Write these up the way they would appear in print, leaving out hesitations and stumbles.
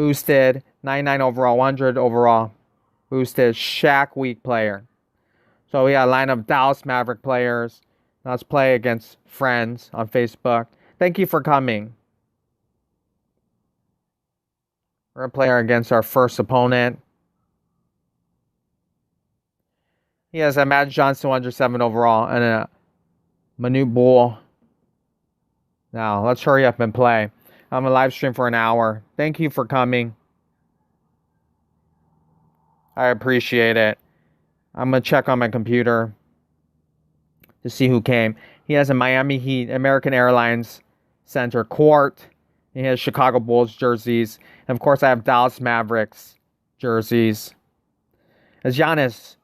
boosted, 99 overall, 100 overall, boosted Shaq week player. So we got a line of Dallas Maverick players. Let's play against friends on Facebook. Thank you for coming. We're going to play against our first opponent. He has a Magic Johnson 107 overall and a Manute Bull. Now, let's hurry up and play. I'm going to live stream for an hour. Thank you for coming. I appreciate it. I'm going to check on my computer to see who came. He has a Miami Heat, American Airlines center court. He has Chicago Bulls jerseys. And of course, I have Dallas Mavericks jerseys. As Giannis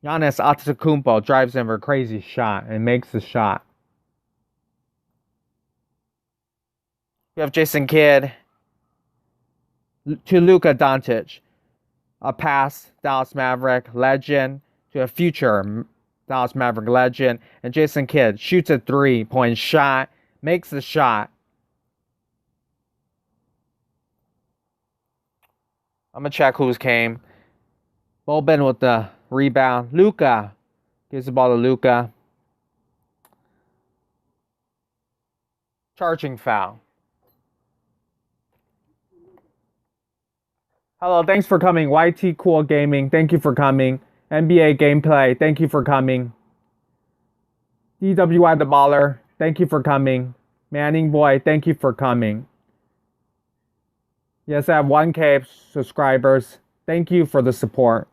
Antetokounmpo drives in for a crazy shot and makes the shot. We have Jason Kidd to Luka Doncic. A past Dallas Maverick legend to a future Dallas Maverick legend. And Jason Kidd shoots a 3-point shot, makes the shot. I'm going to check who's came. Boban with the rebound. Luka gives the ball to Luka. Charging foul. Hello, thanks for coming. YT Cool Gaming, thank you for coming. NBA Gameplay, thank you for coming. DWI the Baller, thank you for coming. Manning Boy, thank you for coming. Yes, I have 1K subscribers. Thank you for the support.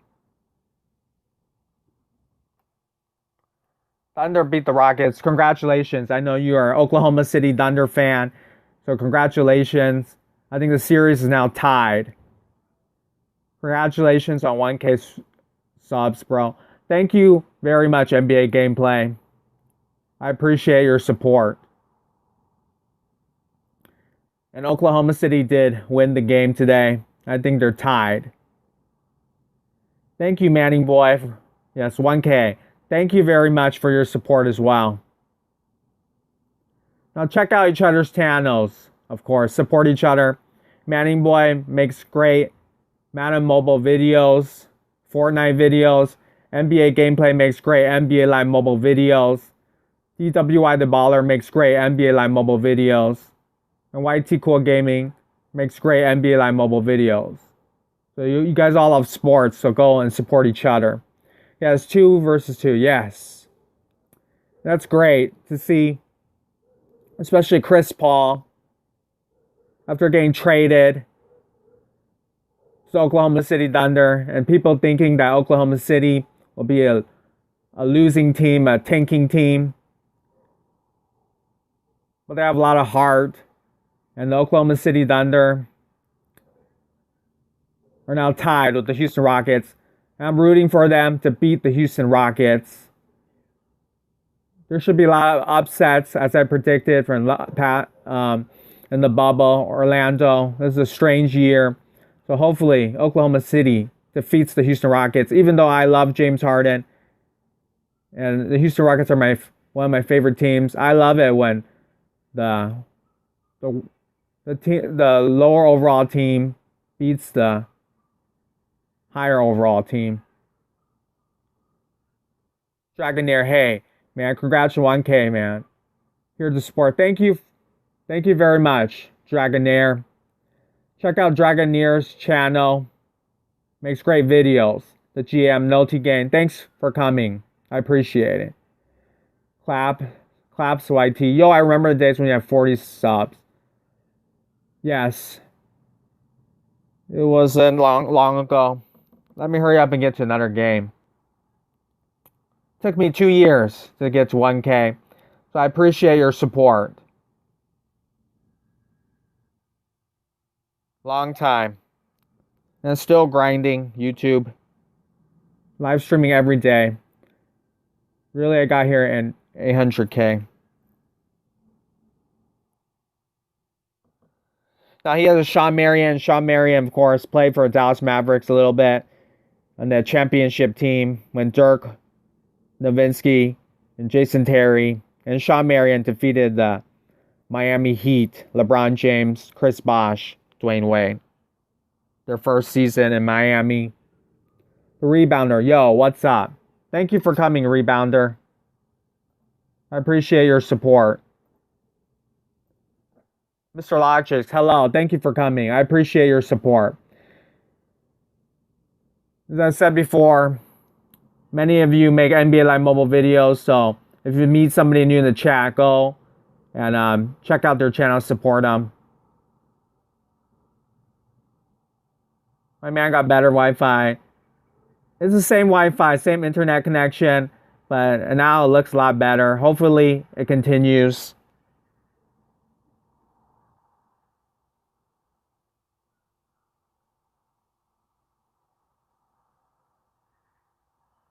Thunder beat the Rockets. Congratulations. I know you are an Oklahoma City Thunder fan. So congratulations. I think the series is now tied. Congratulations on 1K subs, bro. Thank you very much, NBA Gameplay. I appreciate your support. And Oklahoma City did win the game today. I think they're tied. Thank you, Manning Boy. Yes, 1K. Thank you very much for your support as well. Now check out each other's channels, of course. Support each other. Manning Boy makes great Madden mobile videos, Fortnite videos. NBA Gameplay makes great NBA Live mobile videos. DWI the Baller makes great NBA Live mobile videos. And YT Cool Gaming makes great NBA Live mobile videos. So you guys all love sports, so go and support each other. Yes, 2 versus 2, yes. That's great to see, especially Chris Paul, after getting traded to Oklahoma City Thunder, and people thinking that Oklahoma City will be a losing team, a tanking team. But they have a lot of heart. And the Oklahoma City Thunder are now tied with the Houston Rockets. And I'm rooting for them to beat the Houston Rockets. There should be a lot of upsets, as I predicted, in the bubble. Orlando. This is a strange year. So hopefully Oklahoma City defeats the Houston Rockets, even though I love James Harden. And the Houston Rockets are one of my favorite teams. I love it when the lower overall team beats the higher overall team. Dragonair, hey, man, congrats on 1K, man. Here to support. Thank you very much, Dragonair. Check out Dragonair's channel. Makes great videos. The GM, Noti Gain. Thanks for coming. I appreciate it. Claps YT. Yo, I remember the days when you had 40 subs. Yes. It wasn't long ago. Let me hurry up and get to another game. Took me 2 years to get to 1K. So I appreciate your support. Long time. And still grinding YouTube. Live streaming every day. Really, I got here in 800K. Now he has a Sean Marion. Sean Marion, of course, played for Dallas Mavericks a little bit on the championship team when Dirk Nowitzki and Jason Terry and Sean Marion defeated the Miami Heat, LeBron James, Chris Bosh, Dwayne Wade. their first season in Miami. The Rebounder, yo, what's up? Thank you for coming, Rebounder. I appreciate your support. Mr. Logics, hello. Thank you for coming. I appreciate your support. As I said before, many of you make NBA Live mobile videos, so if you meet somebody new in the chat, go and check out their channel, support them. My man got better Wi-Fi. It's the same Wi-Fi, same internet connection, but now it looks a lot better. Hopefully, it continues.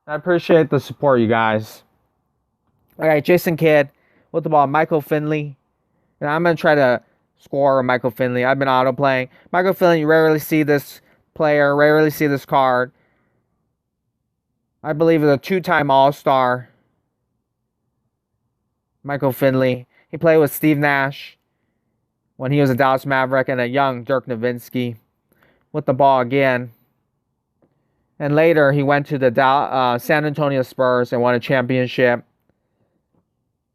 I appreciate the support, you guys. All right, Jason Kidd with the ball. Michael Finley. And I'm going to try to score Michael Finley. I've been auto-playing. Michael Finley, you rarely see this player, rarely see this card. I believe is a two-time All-Star. Michael Finley. He played with Steve Nash when he was a Dallas Maverick and a young Dirk Nowitzki with the ball again. And later, he went to the San Antonio Spurs and won a championship.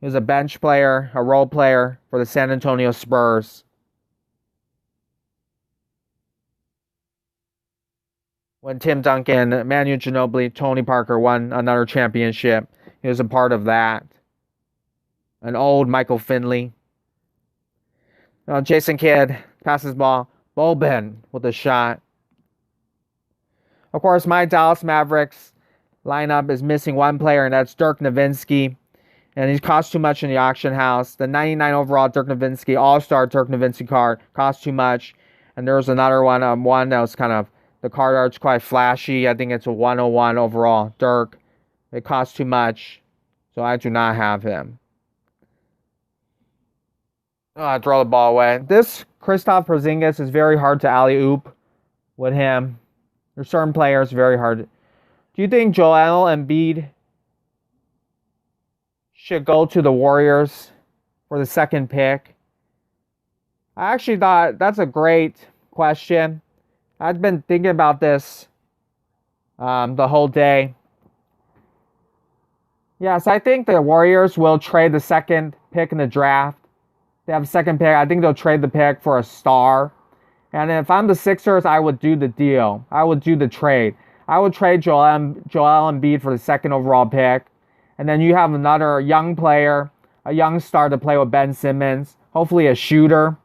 He was a bench player, a role player for the San Antonio Spurs. When Tim Duncan, Manu Ginobili, Tony Parker won another championship, he was a part of that. An old Michael Finley. Jason Kidd passes ball. Boban with a shot. Of course, my Dallas Mavericks lineup is missing one player, and that's Dirk Nowitzki. And he cost too much in the auction house. The 99 overall Dirk Nowitzki, All-Star Dirk Nowitzki card cost too much. And there was another one that was kind of, the card art's quite flashy. I think it's a 101 overall Dirk. It costs too much, so I do not have him. I throw the ball away. This Kristaps Porzingis is very hard to alley-oop with him. There's certain players very hard. Do you think Joel Embiid should go to the Warriors for the second pick? I actually thought that's a great question. I've been thinking about this the whole day. Yes, I think the Warriors will trade the second pick in the draft. They have a second pick. I think they'll trade the pick for a star. And if I'm the Sixers, I would do the deal. I would do the trade. I would trade Joel Embiid for the second overall pick. And then you have another young player, a young star to play with Ben Simmons. Hopefully a shooter.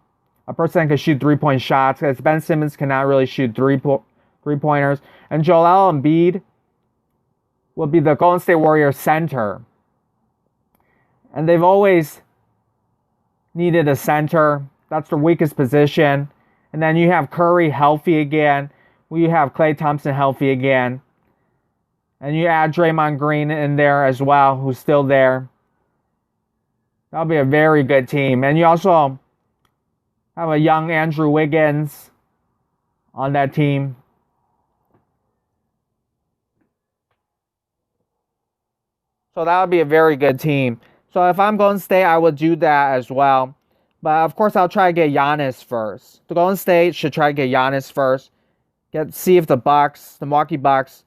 A person that can shoot three-point shots. Because Ben Simmons cannot really shoot three-pointers. And Joel Embiid will be the Golden State Warriors center. And they've always needed a center. That's their weakest position. And then you have Curry healthy again. You have Klay Thompson healthy again. And you add Draymond Green in there as well, who's still there. That'll be a very good team. And you also have a young Andrew Wiggins on that team. So that would be a very good team. So if I'm Golden State, I would do that as well. But of course, I'll try to get Giannis first. The Golden State should try to get Giannis first. See if the Milwaukee Bucks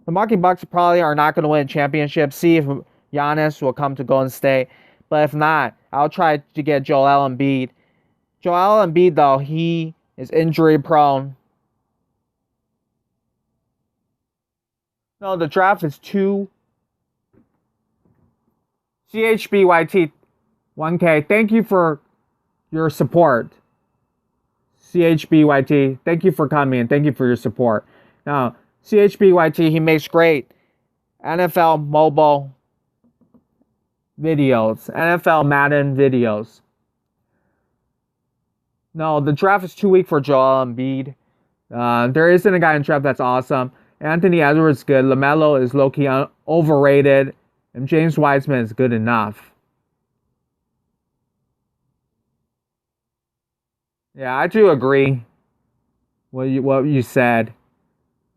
probably are not going to win a championship. See if Giannis will come to Golden State. But if not, I'll try to get Joel Embiid. Joel Embiid, though, he is injury prone. No, the draft is 2. CHBYT 1K. Thank you for your support. CHBYT, thank you for coming and thank you for your support. Now, CHBYT, he makes great NFL mobile videos, NFL Madden videos. No, the draft is too weak for Joel Embiid. There isn't a guy in the draft that's awesome. Anthony Edwards is good. LaMelo is low-key overrated. And James Wiseman is good enough. Yeah, I do agree with what you said.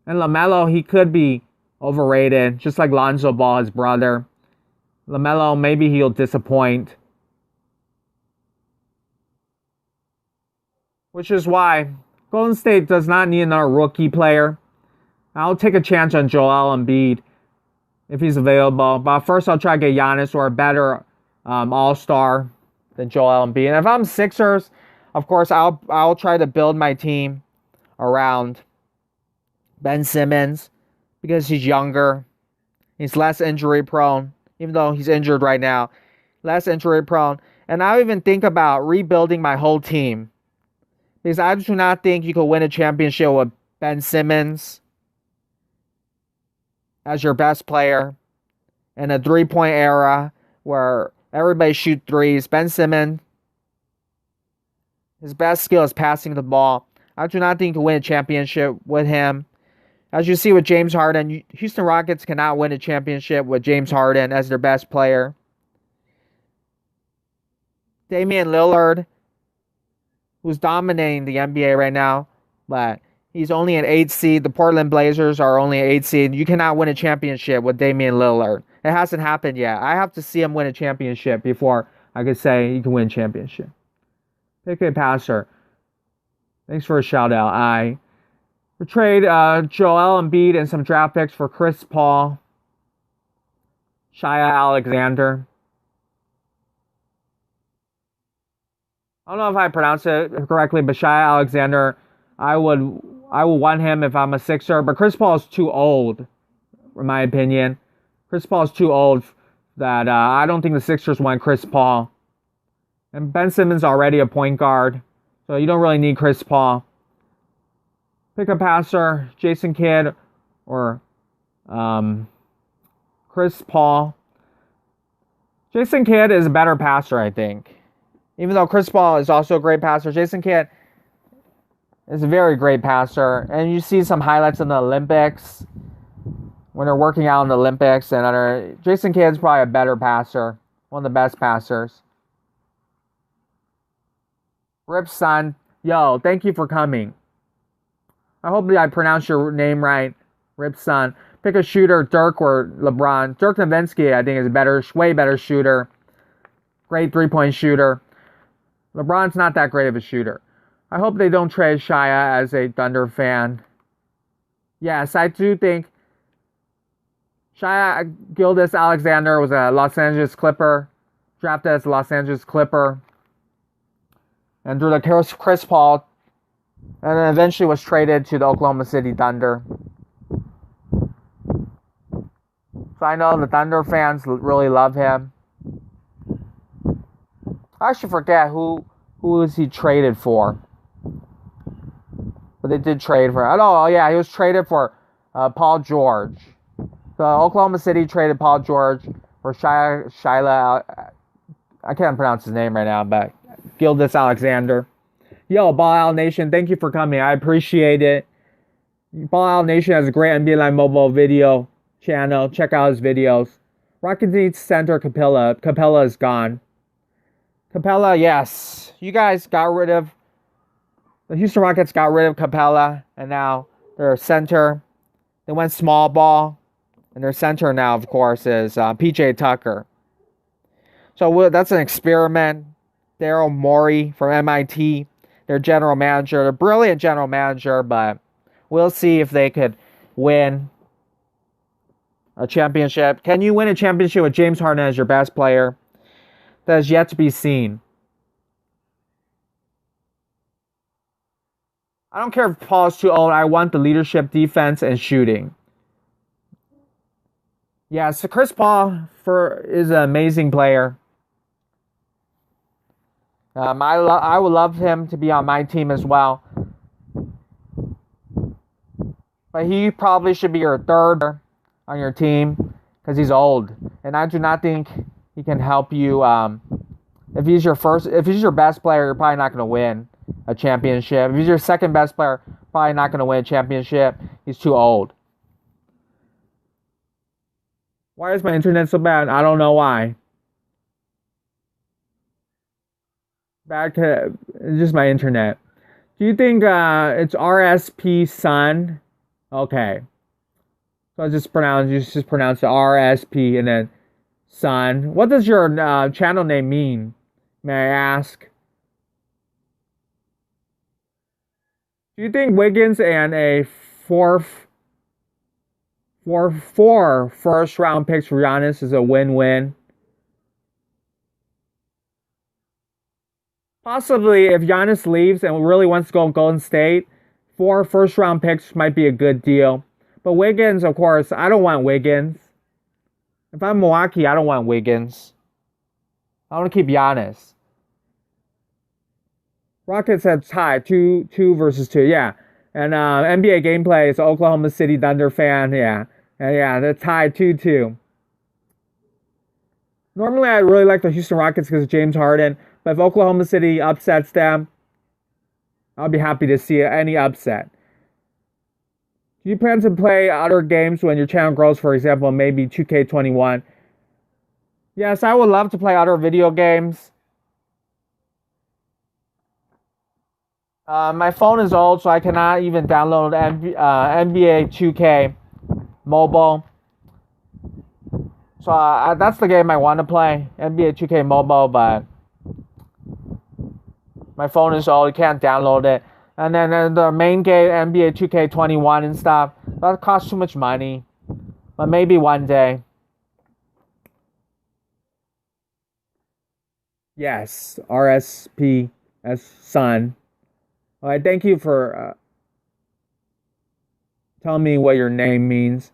And LaMelo, he could be overrated, just like Lonzo Ball, his brother. LaMelo, maybe he'll disappoint. Which is why Golden State does not need another rookie player. I'll take a chance on Joel Embiid if he's available. But first, I'll try to get Giannis or a better all-star than Joel Embiid. And if I'm Sixers, of course, I'll try to build my team around Ben Simmons because he's younger. He's less injury prone, even though he's injured right now. Less injury prone. And I'll even think about rebuilding my whole team. Because I do not think you could win a championship with Ben Simmons as your best player in a three-point era where everybody shoot threes. Ben Simmons, his best skill is passing the ball. I do not think you can win a championship with him. As you see with James Harden, Houston Rockets cannot win a championship with James Harden as their best player. Damian Lillard, who's dominating the NBA right now, but he's only an 8 seed. The Portland Blazers are only an 8 seed. You cannot win a championship with Damian Lillard. It hasn't happened yet. I have to see him win a championship before I could say he can win a championship. Pick a passer. Thanks for a shout out. I would trade Joel Embiid and some draft picks for Chris Paul, Shai Alexander. I don't know if I pronounced it correctly, but Shai Alexander, I will want him if I'm a Sixer. But Chris Paul is too old, in my opinion. Chris Paul is too old that I don't think the Sixers want Chris Paul. And Ben Simmons already a point guard, so you don't really need Chris Paul. Pick a passer, Jason Kidd or Chris Paul. Jason Kidd is a better passer, I think. Even though Chris Paul is also a great passer, Jason Kidd is a very great passer. And you see some highlights in the Olympics when they're working out in the Olympics. And Jason Kidd is probably a better passer, one of the best passers. Rip's son, yo, thank you for coming. I hope I pronounced your name right, Rip's son. Pick a shooter, Dirk or LeBron. Dirk Nowitzki, I think, is a better, way better shooter. Great three-point shooter. LeBron's not that great of a shooter. I hope they don't trade Shia as a Thunder fan. Yes, I do think Shia Gilgeous-Alexander was a Los Angeles Clipper, drafted as a Los Angeles Clipper, and through the Chris Paul, and then eventually was traded to the Oklahoma City Thunder. So I know the Thunder fans really love him. I actually forget who was he traded for. But they did trade for him. Oh yeah, he was traded for Paul George. So Oklahoma City traded Paul George for Shyla. I can't pronounce his name right now, but Gilgeous-Alexander. Yo, Ball Out Nation, thank you for coming. I appreciate it. Ball Out Nation has a great NBA Live mobile video channel. Check out his videos. Rocket needs center Capella. Capella is gone. Capella, yes. You guys got rid of... The Houston Rockets got rid of Capella, and now their center. They went small ball, and their center now, of course, is P.J. Tucker. So that's an experiment. Daryl Morey from MIT, their general manager. They're a brilliant general manager, but we'll see if they could win a championship. Can you win a championship with James Harden as your best player? That is yet to be seen. I don't care if Paul's too old. I want the leadership, defense, and shooting. Yeah, so Chris Paul is an amazing player. I would love him to be on my team as well. But he probably should be your third on your team because he's old. And I do not think he can help you. If he's your best player, you're probably not going to win a championship. If he's your second best player, probably not going to win a championship. He's too old. Why is my internet so bad? I don't know why. It's just my internet. Do you think it's RSP Sun? Okay. So I just pronounce the RSP and then Sun. What does your channel name mean? May I ask? Do you think Wiggins and a fourth, four first round picks for Giannis is a win-win? Possibly, if Giannis leaves and really wants to go Golden State, 4 first round picks might be a good deal. But Wiggins, of course, I don't want Wiggins. If I'm Milwaukee, I don't want Wiggins. I want to keep Giannis. Rockets have tied two versus two, yeah. And NBA gameplay is Oklahoma City Thunder fan, yeah, and yeah, they're tied 2-2. Normally, I really like the Houston Rockets because of James Harden, but if Oklahoma City upsets them, I'll be happy to see any upset. Do you plan to play other games when your channel grows, for example, maybe 2K21? Yes, I would love to play other video games. My phone is old, so I cannot even download NBA 2K mobile. So that's the game I want to play, NBA 2K mobile, but my phone is old, you can't download it. And then the main game, NBA 2K21 and stuff, that costs too much money. But maybe one day. Yes, RSPS son. All right, thank you for telling me what your name means.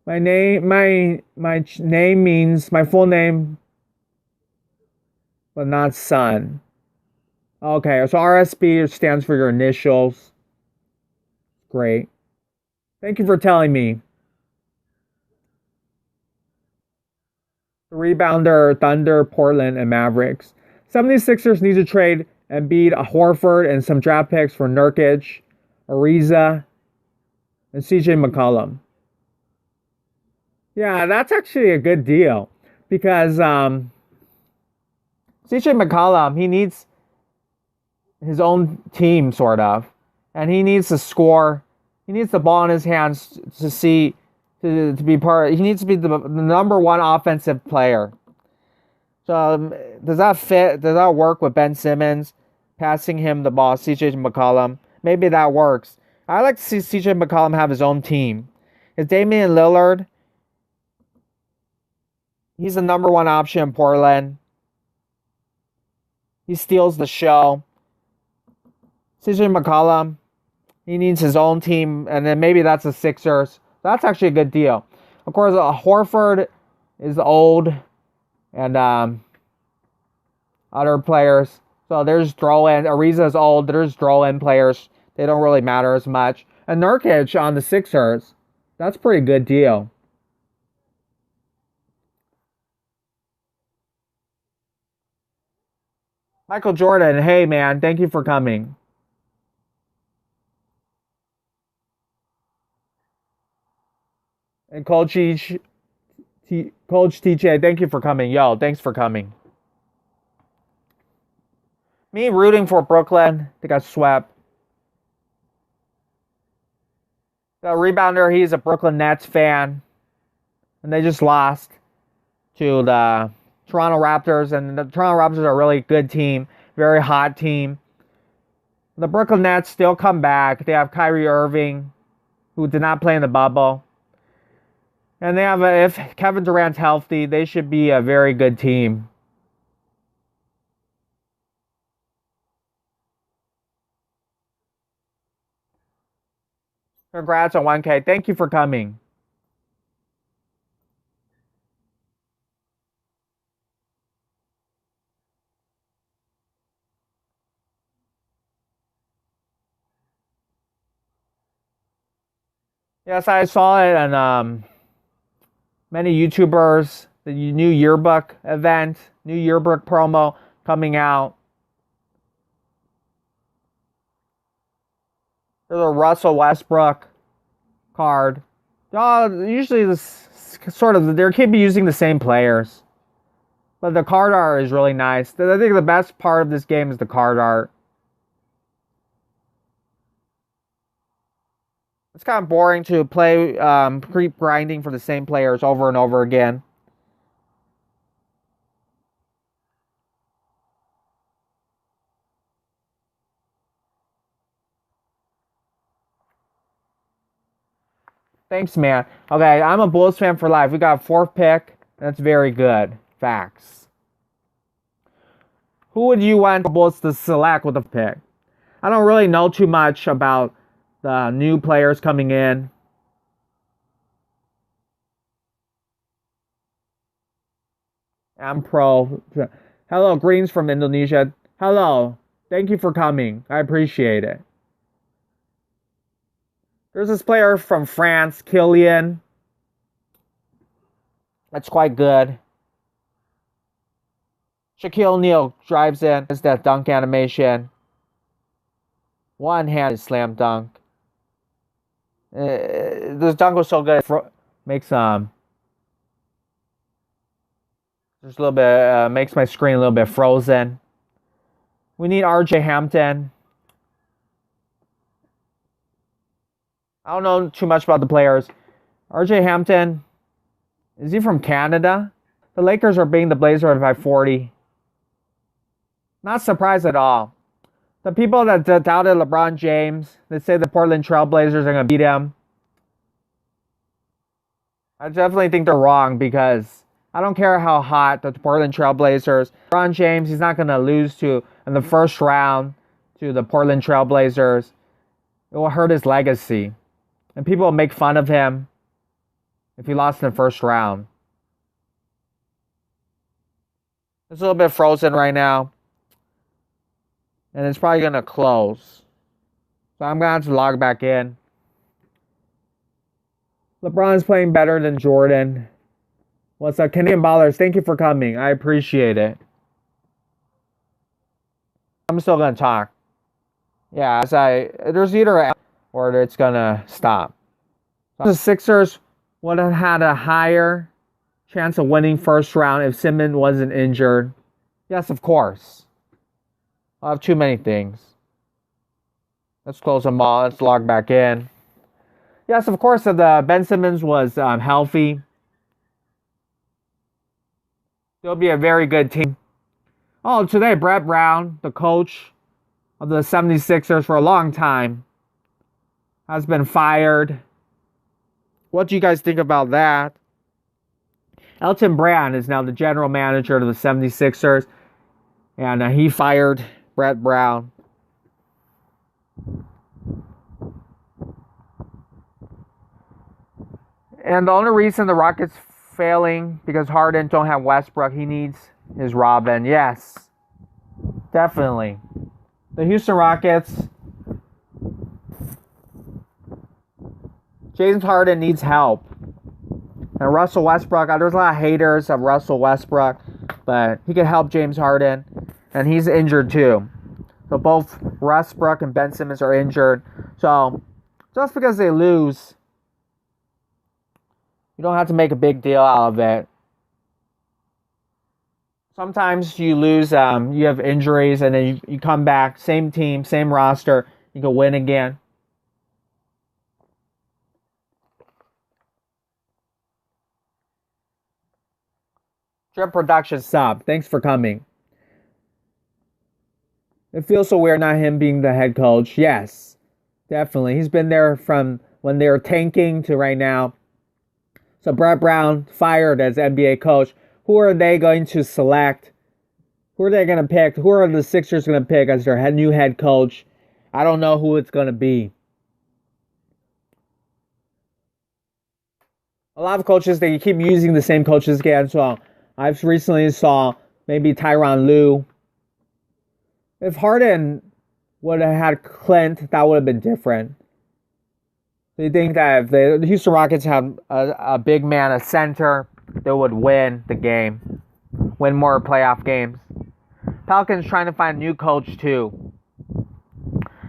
My name means my full name, but not son. Okay, so RSP stands for your initials. Great. Thank you for telling me. The rebounder, Thunder, Portland, and Mavericks. 76ers need to trade Embiid, Horford, and some draft picks for Nurkic, Ariza, and CJ McCollum. Yeah, that's actually a good deal because CJ McCollum, he needs his own team, sort of, and he needs to score. He needs the ball in his hands to be part. He needs to be the number one offensive player. So does that fit? Does that work with Ben Simmons passing him the ball, CJ McCollum? Maybe that works. I like to see CJ McCollum have his own team. Is Damian Lillard? He's the number one option in Portland. He steals the show. CJ McCollum, he needs his own team, and then maybe that's the Sixers. That's actually a good deal. Of course, Horford is old, and other players. So there's throw-in. Ariza's old. There's throw-in players. They don't really matter as much. And Nurkic on the Sixers, that's a pretty good deal. Michael Jordan, hey man, thank you for coming. And Coach TJ, thank you for coming. Yo, thanks for coming. Me rooting for Brooklyn. They got swept. The rebounder, he's a Brooklyn Nets fan. And they just lost to the Toronto Raptors. And the Toronto Raptors are a really good team. Very hot team. The Brooklyn Nets still come back. They have Kyrie Irving, who did not play in the bubble. And they have, if Kevin Durant's healthy, they should be a very good team. Congrats on 1K. Thank you for coming. Yes, I saw it on many YouTubers, the new yearbook event, new yearbook promo coming out. There's a Russell Westbrook card. Usually this sort of, they keep using the same players. But the card art is really nice. I think the best part of this game is the card art. It's kind of boring to play keep grinding for the same players over and over again. Thanks, man. Okay, I'm a Bulls fan for life. We got 4th pick. That's very good. Facts. Who would you want the Bulls to select with the pick? I don't really know too much about the new players coming in. I'm pro. Hello, greetings from Indonesia. Hello. Thank you for coming. I appreciate it. There's this player from France, Kylian. That's quite good. Shaquille O'Neal drives in. It's that dunk animation. One-handed slam dunk. This dunk was so good. It makes just a little bit makes my screen a little bit frozen. We need RJ Hampton. I don't know too much about the players. RJ Hampton, is he from Canada? The Lakers are beating the Blazers by 40. Not surprised at all. The people that doubted LeBron James, they say the Portland Trail Blazers are going to beat him. I definitely think they're wrong because I don't care how hot the Portland Trail Blazers. LeBron James, he's not going to lose in the first round to the Portland Trail Blazers. It will hurt his legacy. And people will make fun of him if he lost in the first round. It's a little bit frozen right now. And it's probably going to close. So I'm going to have to log back in. LeBron's playing better than Jordan. What's up, Canadian Ballers? Thank you for coming. I appreciate it. I'm still going to talk. Yeah, there's either or it's going to stop. The Sixers would have had a higher chance of winning first round if Simmons wasn't injured. Yes, of course. I have too many things. Let's close them all. Let's log back in. Yes, of course, if Ben Simmons was healthy, it'll be a very good team. Oh, today, Brett Brown, the coach of the 76ers for a long time, has been fired. What do you guys think about that? Elton Brand is now the general manager of the 76ers, and he fired Brett Brown. And the only reason the Rockets failing because Harden don't have Westbrook, he needs his Robin. Yes, definitely. The Houston Rockets, James Harden needs help. And Russell Westbrook, there's a lot of haters of Russell Westbrook, but he can help James Harden, and he's injured too. So both Westbrook and Ben Simmons are injured. So just because they lose, you don't have to make a big deal out of it. Sometimes you lose, you have injuries, and then you come back, same team, same roster, you can win again. Drip Production sub, thanks for coming. It feels so weird not him being the head coach. Yes, definitely. He's been there from when they were tanking to right now. So Brett Brown fired as NBA coach. Who are they going to select? Who are they going to pick? Who are the Sixers going to pick as their new head coach? I don't know who it's going to be. A lot of coaches, they keep using the same coaches again. So I've recently saw maybe Tyronn Lue. If Harden would have had Clint, that would have been different. Do you think that if the Houston Rockets had a big man, a center, they would win the game, win more playoff games? Pelicans trying to find a new coach too.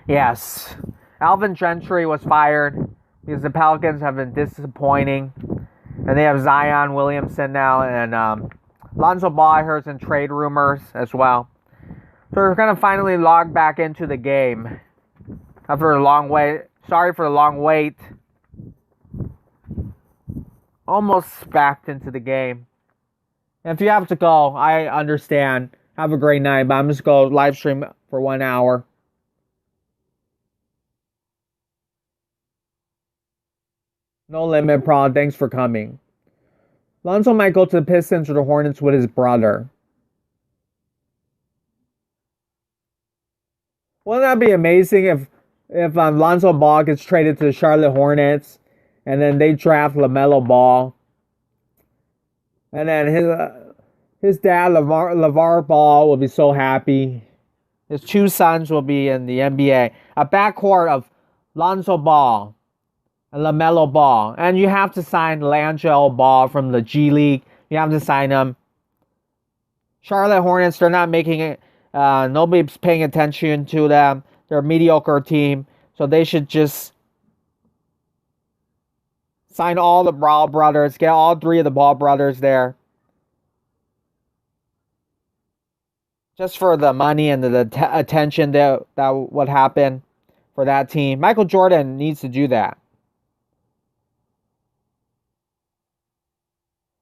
Yes, Alvin Gentry was fired because the Pelicans have been disappointing, and they have Zion Williamson now, and Lonzo Ball, I heard, in trade rumors as well. So we're going to finally log back into the game after a long wait. Sorry for the long wait. Almost backed into the game. And if you have to go, I understand. Have a great night, but I'm just going to live stream for 1 hour. No limit, Prawn. Thanks for coming. Lonzo might go to the Pistons or the Hornets with his brother. Wouldn't that be amazing if Lonzo Ball gets traded to the Charlotte Hornets, and then they draft LaMelo Ball, and then his dad LeVar Ball will be so happy. His two sons will be in the NBA. A backcourt of Lonzo Ball and LaMelo Ball, and you have to sign Langelo Ball from the G League. You have to sign him. Charlotte Hornets, they're not making it. Nobody's paying attention to them. They're a mediocre team, so they should just sign all the Ball brothers, get all three of the Ball brothers there. Just for the money and the attention that would happen for that team. Michael Jordan needs to do that.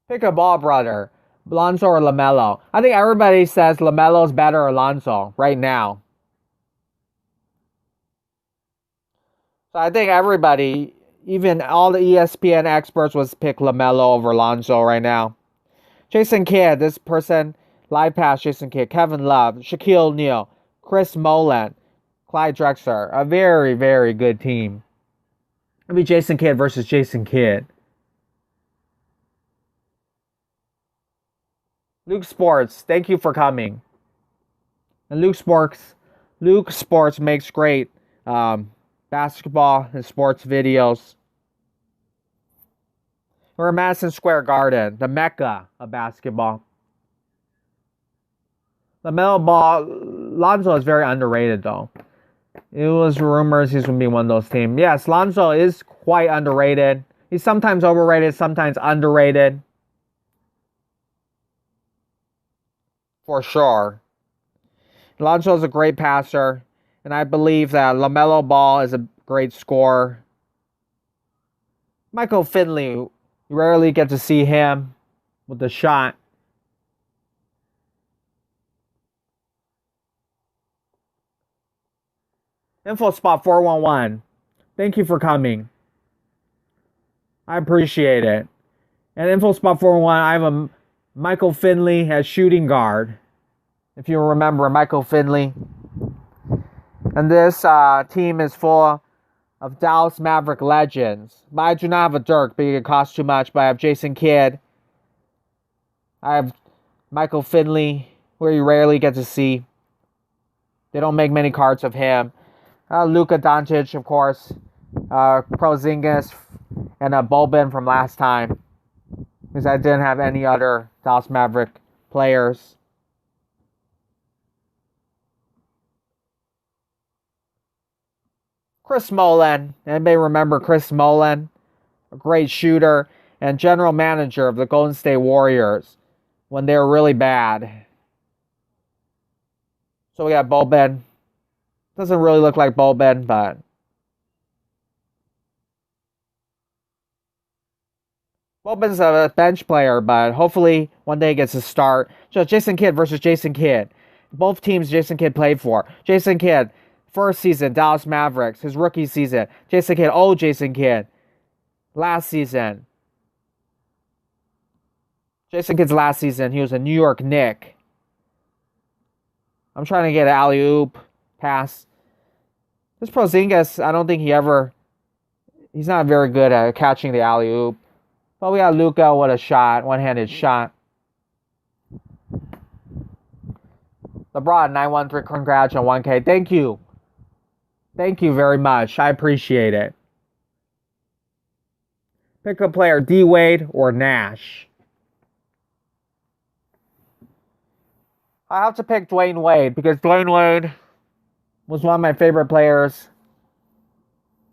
Pick a Ball brother. Lonzo or LaMelo. I think everybody says LaMelo's better or Lonzo right now. So I think everybody, even all the ESPN experts, would pick LaMelo over Lonzo right now. Jason Kidd, this person, live pass Jason Kidd, Kevin Love, Shaquille O'Neal, Chris Mullin, Clyde Drexler. A very, very good team. It'll be Jason Kidd versus Jason Kidd. Luke Sports, thank you for coming. And Luke Sports makes great basketball and sports videos. We're at Madison Square Garden, the mecca of basketball. LaMelo Ball, Lonzo is very underrated though. It was rumors he's going to be one of those teams. Yes, Lonzo is quite underrated. He's sometimes overrated, sometimes underrated. For sure. Lonzo is a great passer, and I believe that LaMelo Ball is a great scorer. Michael Finley, you rarely get to see him with the shot. InfoSpot 411, thank you for coming. I appreciate it. And InfoSpot 411, I have a Michael Finley as shooting guard. If you remember Michael Finley. And this team is full of Dallas Maverick legends. But I do not have a Dirk because it costs too much. But I have Jason Kidd. I have Michael Finley, where you rarely get to see. They don't make many cards of him. Luka Doncic, of course. Porzingis. And Boban from last time. Because I didn't have any other Dallas Maverick players. Chris Mullin. Anybody remember Chris Mullin? A great shooter and general manager of the Golden State Warriors when they were really bad. So we got Boban. Doesn't really look like Boban, but Boban's a bench player, but hopefully one day he gets a start. So Jason Kidd versus Jason Kidd. Both teams Jason Kidd played for. Jason Kidd, first season, Dallas Mavericks. His rookie season. Jason Kidd, last season. Jason Kidd's last season, he was a New York Knick. I'm trying to get an alley-oop pass. This Porzingis, I don't think he's not very good at catching the alley-oop. But we got Luka with a shot, one-handed shot. LeBron, 913, congrats on 1K. Thank you. Thank you very much. I appreciate it. Pick a player, D. Wade or Nash. I have to pick Dwayne Wade because Dwayne Wade was one of my favorite players.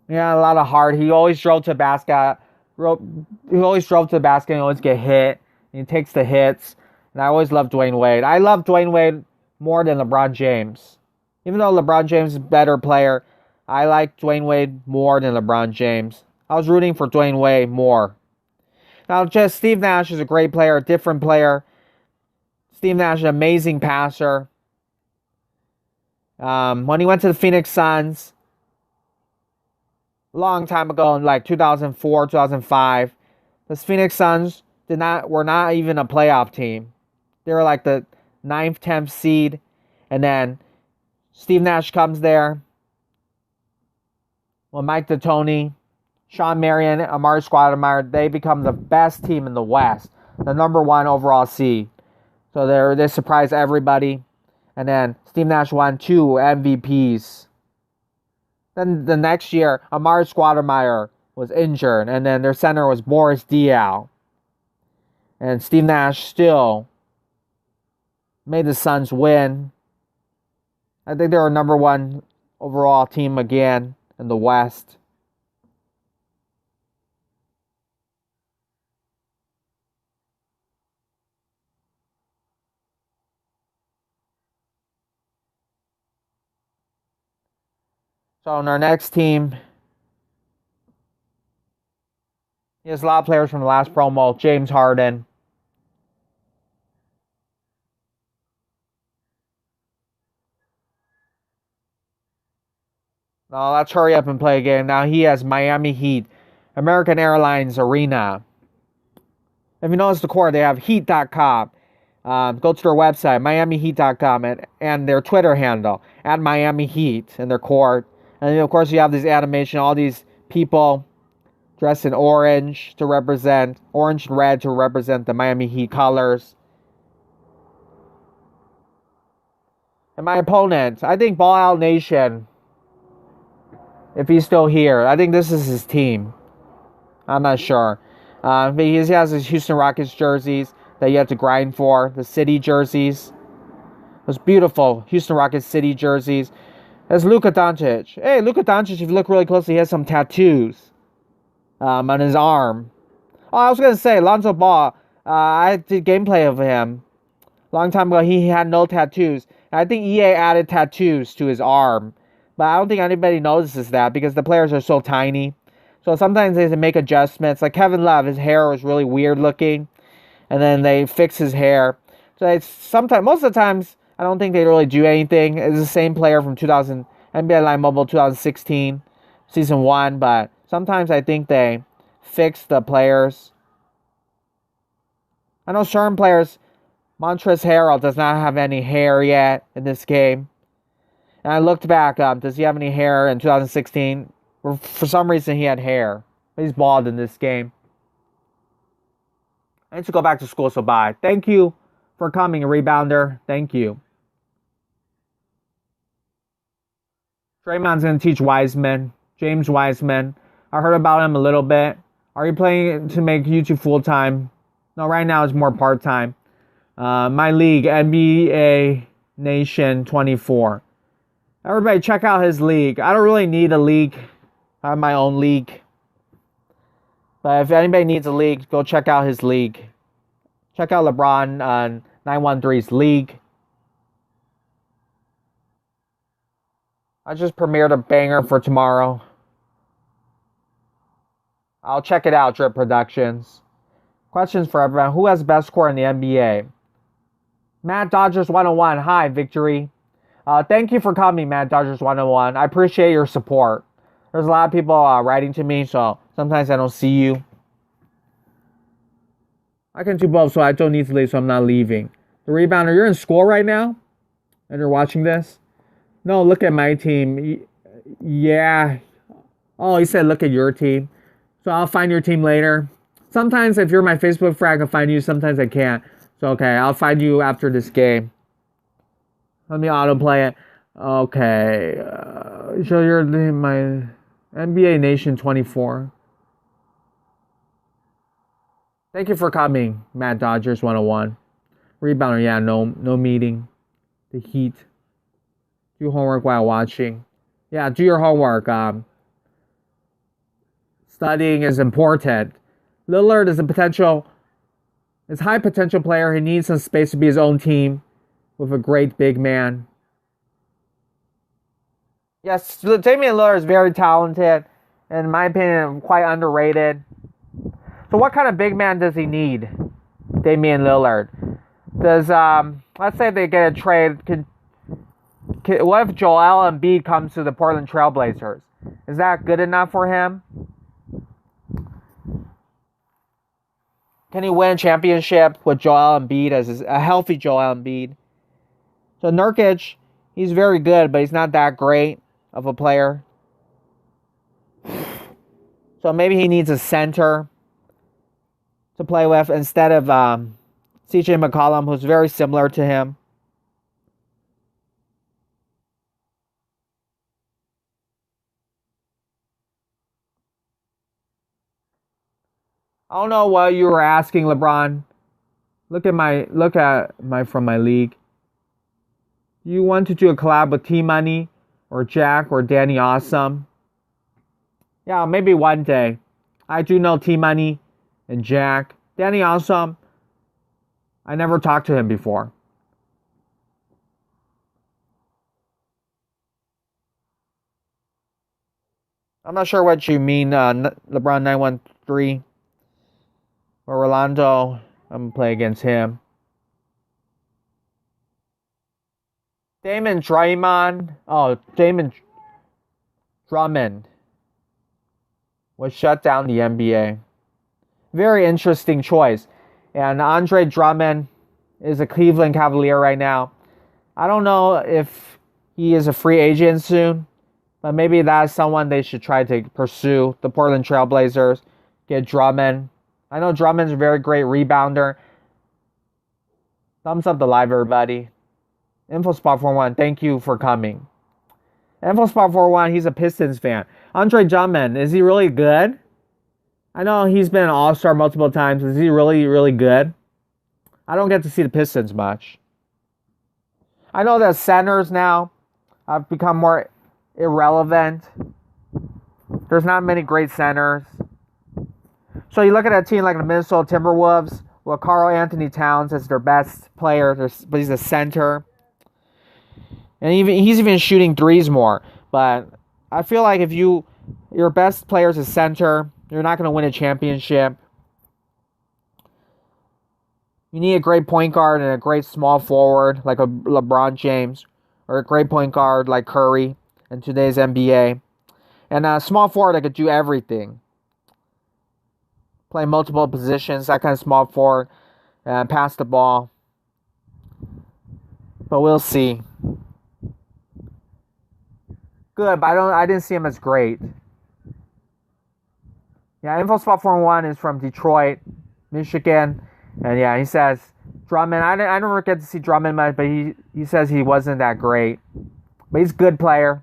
He had a lot of heart. He always drove to the basket. He always drove to the basket and always get hit. He takes the hits. And I always loved Dwayne Wade. I love Dwayne Wade more than LeBron James. Even though LeBron James is a better player, I like Dwayne Wade more than LeBron James. I was rooting for Dwayne Wade more. Now, just Steve Nash is a great player, a different player. Steve Nash is an amazing passer. When he went to the Phoenix Suns, a long time ago in like 2004, 2005. The Phoenix Suns were not even a playoff team. They were like the 9th, 10th seed. And then Steve Nash comes there. Well, Mike D'Antoni, Sean Marion, Amari Stoudemire, they become the best team in the West. The number 1 overall seed. So they surprised everybody. And then Steve Nash won 2 MVPs. Then the next year, Amari Stoudemire was injured. And then their center was Boris Diaw. And Steve Nash still made the Suns win. I think they were number 1 overall team again in the West. So in our next team, he has a lot of players from the last promo. James Harden. Now let's hurry up and play a game. Now he has Miami Heat, American Airlines Arena. If you notice the court, they have heat.com. Go to their website, miamiheat.com, and their Twitter handle, at Miami Heat, in their court. And of course, you have this animation, all these people dressed in orange and red to represent the Miami Heat colors. And my opponent, I think Ball Out Nation, if he's still here, I think this is his team. I'm not sure. He has his Houston Rockets jerseys that you have to grind for, the city jerseys. Those beautiful Houston Rockets city jerseys. There's Luka Doncic. Hey, Luka Doncic, if you look really closely, he has some tattoos on his arm. Oh, I was going to say, Lonzo Ball, I did gameplay of him a long time ago. He had no tattoos. I think EA added tattoos to his arm. But I don't think anybody notices that because the players are so tiny. So sometimes they make adjustments. Like Kevin Love, his hair was really weird looking. And then they fix his hair. So most of the times, I don't think they really do anything. It's the same player from NBA Live Mobile 2016, Season 1. But sometimes I think they fix the players. I know certain players, Montrezl Harrell does not have any hair yet in this game. And I looked back up. Does he have any hair in 2016? For some reason, he had hair. He's bald in this game. I need to go back to school, so bye. Thank you for coming, Rebounder. Thank you. Draymond's going to teach Wiseman. James Wiseman. I heard about him a little bit. Are you planning to make YouTube full-time? No, right now it's more part-time. My league, NBA Nation 24. Everybody check out his league. I don't really need a league. I have my own league. But if anybody needs a league, go check out his league. Check out LeBron on 913's league. I just premiered a banger for tomorrow. I'll check it out, Drip Productions. Questions for everyone. Who has the best score in the NBA? Matt Dodgers 101. Hi, Victory. Thank you for coming, Matt Dodgers 101. I appreciate your support. There's a lot of people writing to me, so sometimes I don't see you. I can do both, so I don't need to leave, so I'm not leaving. The Rebounder, you're in school right now? And you're watching this? No, look at my team. Yeah. Oh, he said look at your team. So I'll find your team later. Sometimes if you're my Facebook friend, I can find you. Sometimes I can't. So, okay, I'll find you after this game. Let me autoplay it. Okay. So you're my NBA Nation 24. Thank you for coming, Matt Dodgers 101. Rebounder, yeah, no meeting. The Heat. Do homework while watching. Yeah, do your homework. Studying is important. Lillard is high potential player. He needs some space to be his own team with a great big man. Yes, Damian Lillard is very talented. In my opinion, quite underrated. So what kind of big man does he need, Damian Lillard? Does, let's say they get a trade. What if Joel Embiid comes to the Portland Trailblazers? Is that good enough for him? Can he win a championship with Joel Embiid as a healthy Joel Embiid? So Nurkic, he's very good, but he's not that great of a player. So maybe he needs a center to play with instead of CJ McCollum, who's very similar to him. I don't know what you were asking, LeBron. Look at my from my league. You want to do a collab with T-Money or Jack or Danny Awesome? Yeah, maybe one day. I do know T-Money and Jack. Danny Awesome, I never talked to him before. I'm not sure what you mean, LeBron 913 or Rolando. I'm gonna play against him. Damon Drummond was shut down the NBA. Very interesting choice. And Andre Drummond is a Cleveland Cavalier right now. I don't know if he is a free agent soon, but maybe that's someone they should try to pursue. The Portland Trailblazers, get Drummond. I know Drummond's a very great rebounder. Thumbs up the live, everybody. InfoSpot41, thank you for coming. InfoSpot41, he's a Pistons fan. Andre Drummond, is he really good? I know he's been an all-star multiple times. Is he really, really good? I don't get to see the Pistons much. I know that centers now have become more irrelevant. There's not many great centers. So you look at a team like the Minnesota Timberwolves, with Karl Anthony Towns as their best player, but he's a center. And he's even shooting threes more. But I feel like if your best player is a center, you're not going to win a championship. You need a great point guard and a great small forward like a LeBron James, or a great point guard like Curry in today's NBA. And a small forward that could do everything. Play multiple positions, that kind of small forward, and pass the ball. But we'll see. Good, but I didn't see him as great. Yeah, InfoSpot41 is from Detroit, Michigan. And yeah, he says Drummond. I never get to see Drummond much, but he says he wasn't that great. But he's a good player.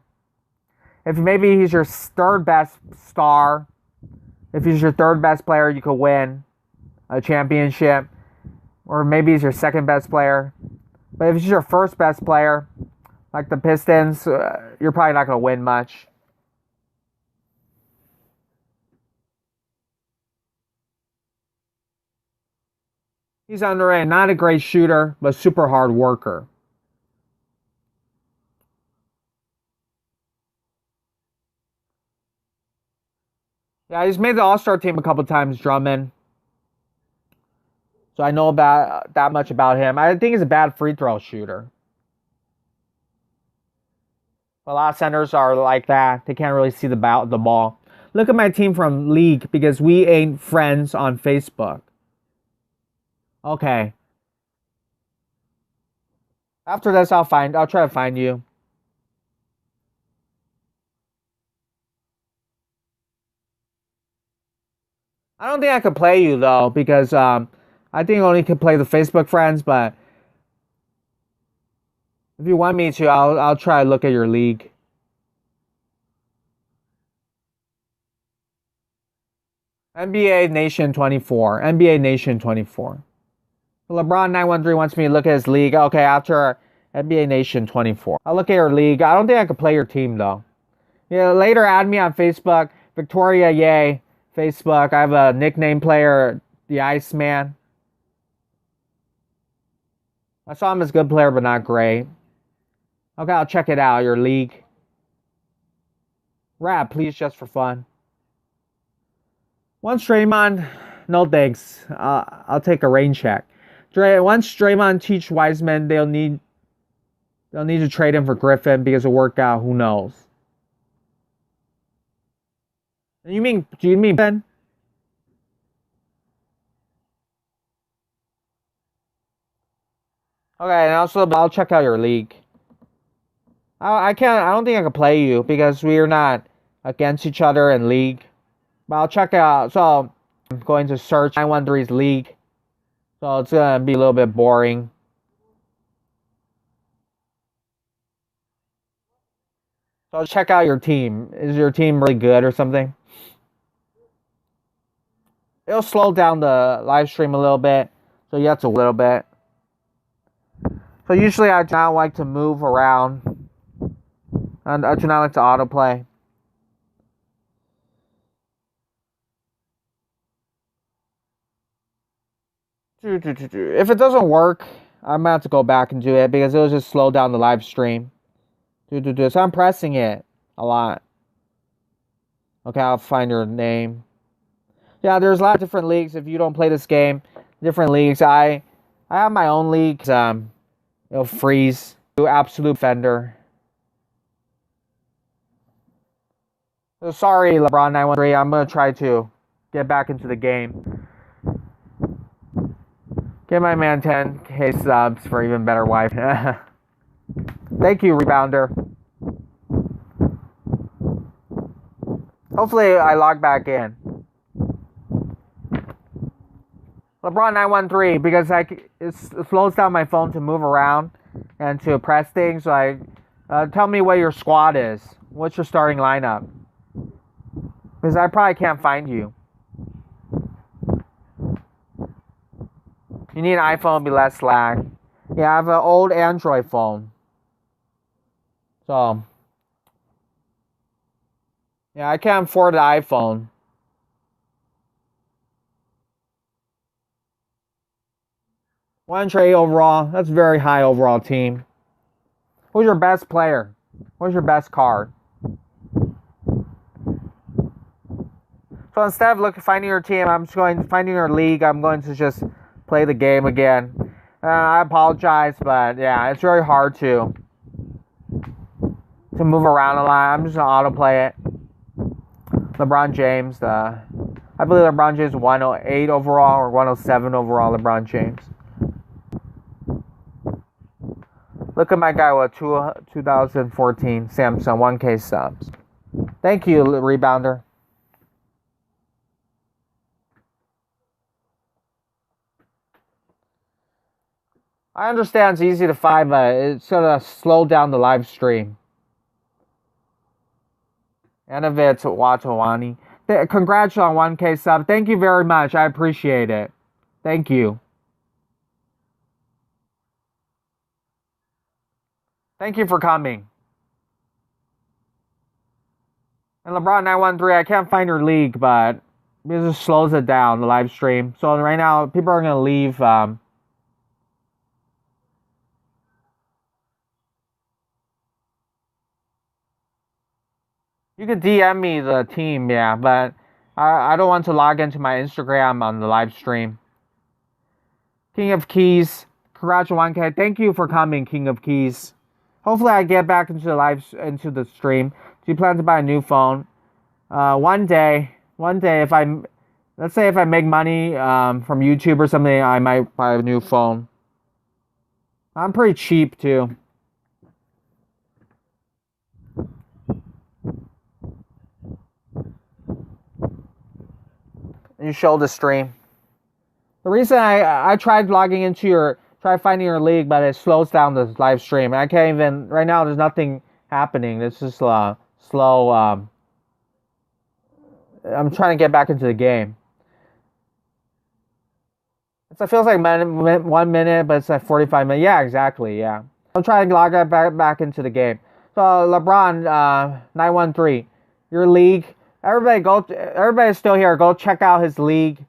If maybe he's your third best star, if he's your third best player, you could win a championship. Or maybe he's your second best player. But if he's your first best player, like the Pistons, you're probably not going to win much. He's underrated. Not a great shooter, but super hard worker. Yeah, he's made the All-Star team a couple times, Drummond. So I know about that much about him. I think he's a bad free throw shooter. A lot of centers are like that. They can't really see the ball. Look at my team from League because we ain't friends on Facebook. Okay. After this, I'll try to find you. I don't think I could play you though because I think I only could play the Facebook friends. But if you want me to, I'll try to look at your league. NBA Nation 24. NBA Nation 24. LeBron 913 wants me to look at his league. Okay, after NBA Nation 24. I'll look at your league. I don't think I could play your team though. Yeah, later add me on Facebook. Victoria Yay. Facebook. I have a nickname player, the Iceman. I saw him as a good player, but not great. Okay, I'll check it out, your league. Rap, please, just for fun. Once Draymond, no thanks. I'll take a rain check. Once Draymond teach Wiseman, they'll need to trade him for Griffin because of workout. Who knows? Do you mean Ben? Okay, and also I'll check out your league. I don't think I can play you because we are not against each other in league. But I'll check out. So I'm going to search 913's league. So it's gonna be a little bit boring. So check out your team. Is your team really good or something? It'll slow down the live stream a little bit. So you have to a little bit. So usually I do not like to move around. And I do not like to autoplay. If it doesn't work, I'm gonna have to go back and do it because it'll just slow down the live stream. So I'm pressing it a lot. Okay, I'll find your name. Yeah, there's a lot of different leagues. If you don't play this game, different leagues. I have my own league. It'll freeze. Do absolute fender. So sorry, LeBron 913. I'm gonna try to get back into the game. Give my man 10K subs for even better wife. Thank you, rebounder. Hopefully I log back in. LeBron 913 because it slows down my phone to move around and to press things. So tell me what your squad is. What's your starting lineup? Because I probably can't find you. You need an iPhone to be less lag. Yeah, I have an old Android phone. So, yeah, I can't afford the iPhone. One trade overall. That's a very high overall team. Who's your best player? What's your best card? So instead of finding your team, I'm just going to finding your league. I'm going to just play the game again. I apologize, but yeah, it's very hard to move around a lot. I'm just gonna autoplay it. LeBron James, I believe LeBron James 108 overall or 107 overall. LeBron James. Look at my guy with 2014 Samsung 1K subs. Thank you, rebounder. I understand it's easy to find, but it's gonna slow down the live stream. Anavid Watawani. Congrats on 1K sub. Thank you very much. I appreciate it. Thank you. Thank you for coming. And LeBron 913, I can't find your league, but it just slows it down, the live stream. So right now, people are gonna leave. You could DM me the team, yeah, but I don't want to log into my Instagram on the live stream. King of Keys, congrats on 1K. Thank you for coming, King of Keys. Hopefully I get back into the stream. Do you plan to buy a new phone? One day, if let's say if I make money from YouTube or something, I might buy a new phone. I'm pretty cheap too. You show the stream. The reason I tried logging into try finding your league, but it slows down the live stream. I can't even right now. There's nothing happening. It's just slow. I'm trying to get back into the game. It feels like 1 minute, but it's like 45 minutes. Yeah, exactly. Yeah. I'm trying to log back into the game. So LeBron 913, your league. Everybody's still here. Go check out his league.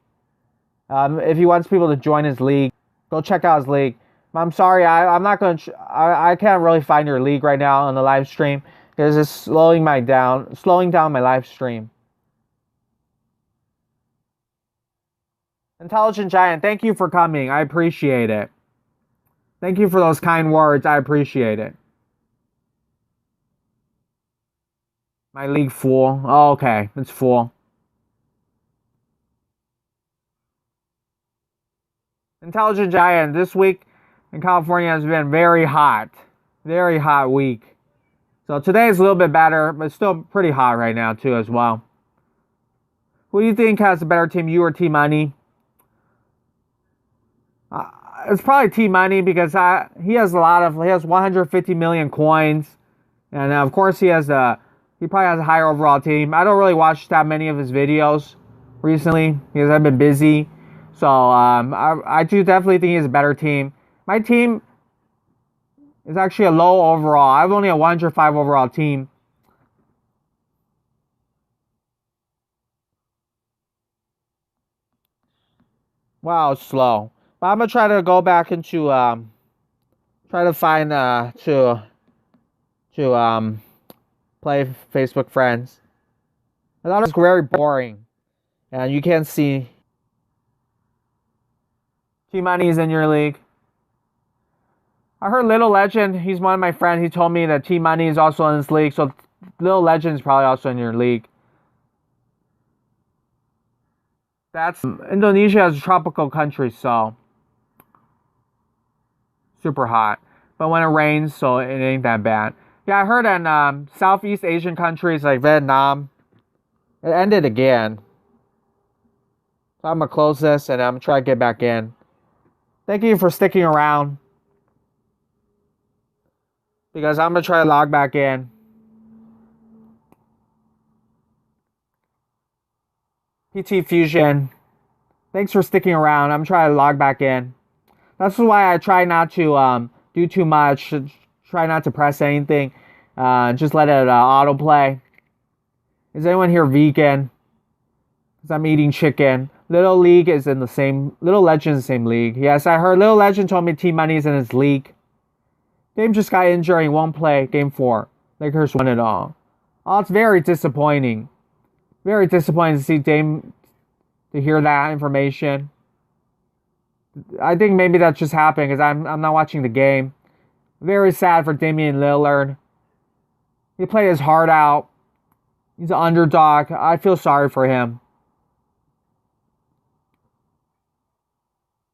If he wants people to join his league, go check out his league. I'm sorry, I'm not going to. I can't really find your league right now on the live stream because it's slowing down my live stream. Intelligent Giant, thank you for coming. I appreciate it. Thank you for those kind words. I appreciate it. My league full. Oh, okay, it's full. Intelligent Giant, this week in California has been very hot. Very hot week. So today is a little bit better, but still pretty hot right now too as well. Who do you think has a better team, you or T-Money? It's probably T-Money because he has 150 million coins. And of course he probably has a higher overall team. I don't really watch that many of his videos recently because I've been busy. So I do definitely think he has a better team. My team is actually a low overall. I have only a 105 overall team. Wow, it's slow. But I'm gonna try to go back into try to find to play Facebook friends. I thought it was very boring, and you can't see. T-Money is in your league. I heard Little Legend. He's one of my friends. He told me that T-Money is also in this league, so Little Legend is probably also in your league. That's Indonesia is a tropical country, so super hot. But when it rains, so it ain't that bad. Yeah, I heard in Southeast Asian countries like Vietnam, it ended again. So I'm gonna close this and I'm gonna try to get back in. Thank you for sticking around. Because I'm gonna try to log back in. PT Fusion. Thanks for sticking around. I'm trying to log back in. That's why I try not to do too much. Try not to press anything. Just let it autoplay. Is anyone here vegan? Because I'm eating chicken. Little League is in the same. Little Legend is the same league. Yes, I heard Little Legend told me T-Money is in his league. Dame just got injured. He won't play Game 4. Lakers won it all. Oh, it's very disappointing. Very disappointing to see Dame, to hear that information. I think maybe that just happened because I'm not watching the game. Very sad for Damian Lillard. He played his heart out. He's an underdog. I feel sorry for him.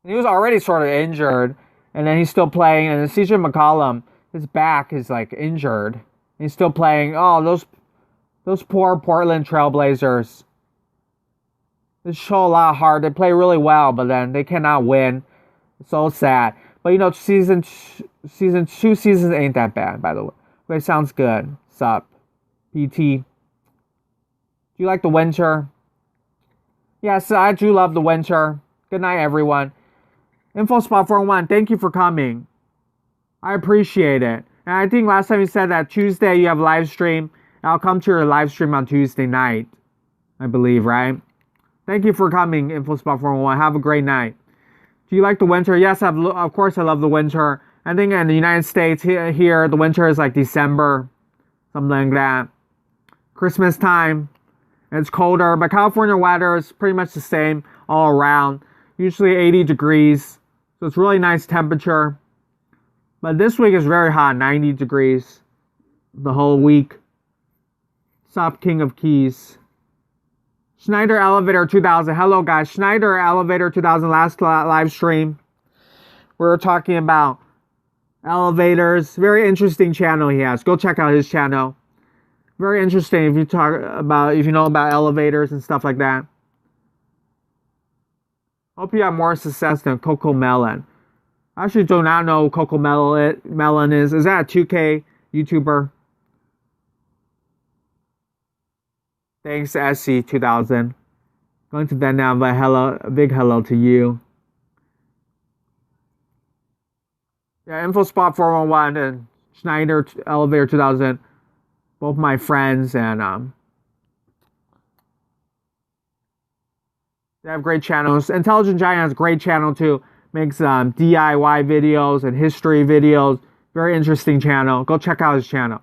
He was already sort of injured, and then he's still playing. And CJ McCollum, his back is like injured. He's still playing. Oh, those poor Portland Trailblazers. They show a lot of heart. They play really well, but then they cannot win. It's so sad. But you know, season 2 seasons ain't that bad, by the way. But it sounds good. Sup, PT. Do you like the winter? Yes, I do love the winter. Good night, everyone. InfoSpot 401, thank you for coming. I appreciate it. And I think last time you said that Tuesday you have live stream. I'll come to your live stream on Tuesday night. I believe, right? Thank you for coming, InfoSpot 401. Have a great night. Do you like the winter? Yes, of course I love the winter. I think in the United States here the winter is like December. Something like that. Christmas time. It's colder, but California weather is pretty much the same all around. Usually 80 degrees. So it's really nice temperature. But this week is very hot, 90 degrees. The whole week. Sup, King of Keys. Schneider Elevator 2000. Hello, guys. Schneider Elevator 2000, last live stream. We were talking about elevators. Very interesting channel he has. Go check out his channel. Very interesting if you know about elevators and stuff like that. Hope you have more success than Coco Melon. I actually do not know who Coco Melon is. Is that a 2K YouTuber? Thanks, SC2000. Going to Vietnam, but a big hello to you. Yeah, InfoSpot 411 and Schneider Elevator 2000. Both my friends, and they have great channels. Intelligent Giant has a great channel too. Makes DIY videos and history videos. Very interesting channel. Go check out his channel.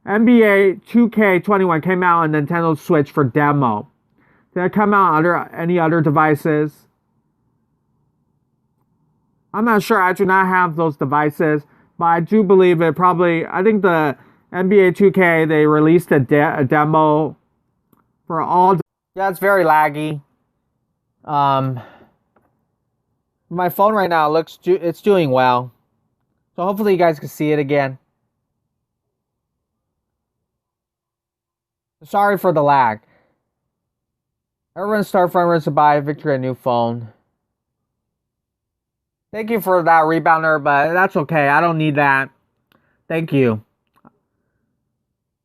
NBA 2K21 came out on Nintendo Switch for demo. Did it come out on any other devices? I'm not sure. I do not have those devices, but I do believe it probably. I think the NBA 2K, they released a demo for all. Yeah, it's very laggy. My phone right now it's doing well. So hopefully you guys can see it again. Sorry for the lag. Everyone start frontrunners to buy Victory a new phone. Thank you for that, rebounder, but that's okay. I don't need that. Thank you.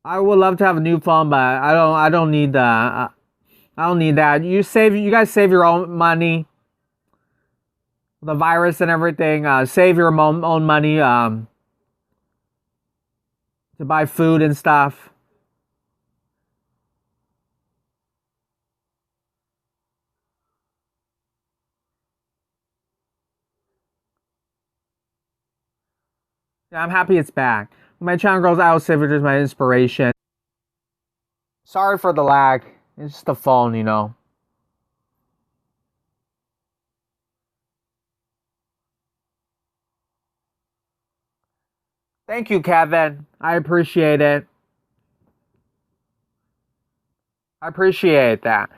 I would love to have a new phone, but I don't need the. I don't need that. You guys save your own money. The virus and everything. Save your own money. To buy food and stuff. Yeah, I'm happy it's back. When my channel grows, I will save it as my inspiration. Sorry for the lag. It's just the phone, you know. Thank you, Kevin. I appreciate it. I appreciate that.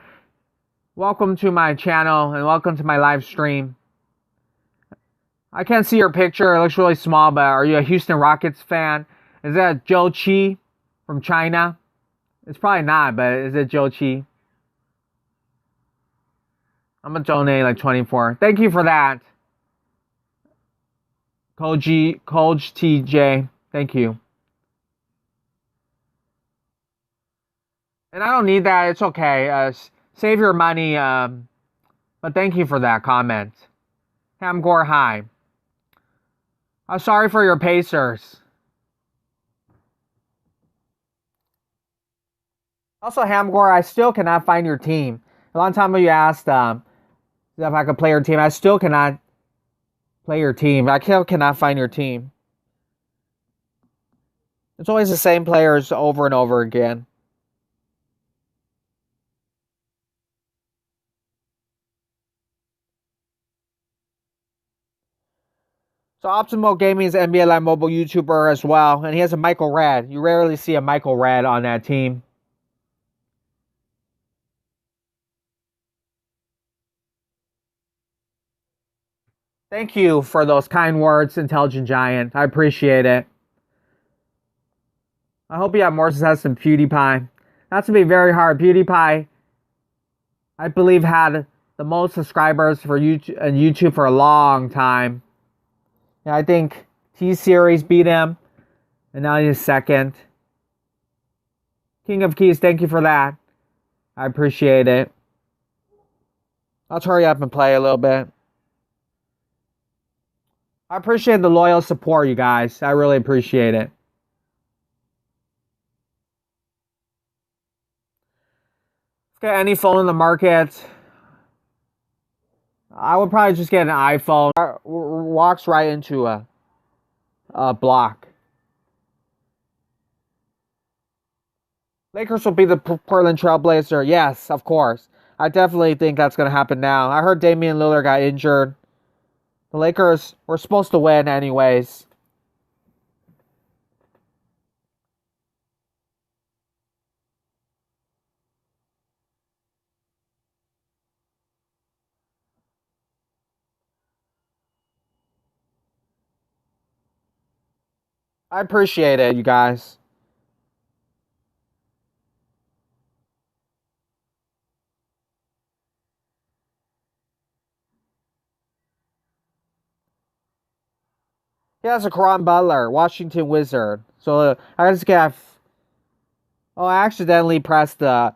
Welcome to my channel and welcome to my live stream. I can't see your picture. It looks really small, but are you a Houston Rockets fan? Is that Joe Chi from China? It's probably not, but is it Joe Chi? I'm gonna donate like 24. Thank you for that. Coach TJ. Thank you. And I don't need that. It's okay. Save your money. But thank you for that comment. Hamgore, hi. I'm sorry for your Pacers. Also, Hamgore, I still cannot find your team. A long time ago you asked if I could play your team. I still cannot play your team. I cannot find your team. It's always the same players over and over again. So Optimal Gaming is an NBA Live mobile YouTuber as well, and he has a Michael Redd. You rarely see a Michael Redd on that team. Thank you for those kind words, Intelligent Giant. I appreciate it. I hope you have more success than PewDiePie. That's to be very hard. PewDiePie, I believe, had the most subscribers for YouTube for a long time. Yeah, I think T-Series beat him, and now he's second. King of Keys, thank you for that. I appreciate it. Let's hurry up and play a little bit. I appreciate the loyal support, you guys. I really appreciate it. Get any phone in the market. I would probably just get an iPhone. Walks right into a block. Lakers will be the Portland Trailblazer. Yes, of course. I definitely think that's going to happen now. I heard Damian Lillard got injured. The Lakers were supposed to win anyways. I appreciate it, you guys. He has a Caron Butler, Washington Wizard. So I just got. Oh, I accidentally pressed my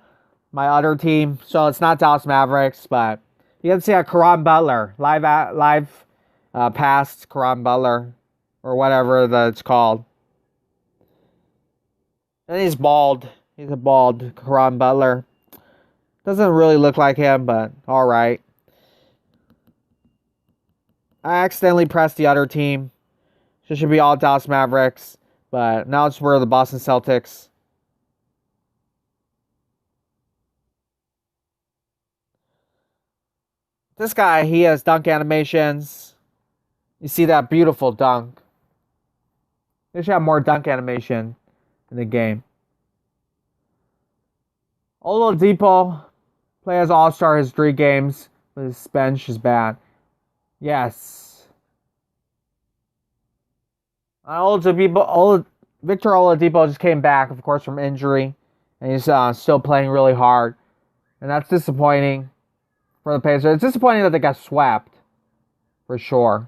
other team, so it's not Dallas Mavericks, but you can see a Caron Butler live past Caron Butler or whatever that's called. And he's bald. He's a bald Caron Butler. Doesn't really look like him, but all right. I accidentally pressed the other team. So it should be all Dallas Mavericks, but now it's for the Boston Celtics. This guy, he has dunk animations. You see that beautiful dunk. They should have more dunk animation in the game. Oladipo play as All-Star his 3 games, but his bench is bad. Yes. Victor Oladipo just came back, of course, from injury, and he's still playing really hard, and that's disappointing for the Pacers. It's disappointing that they got swept, for sure.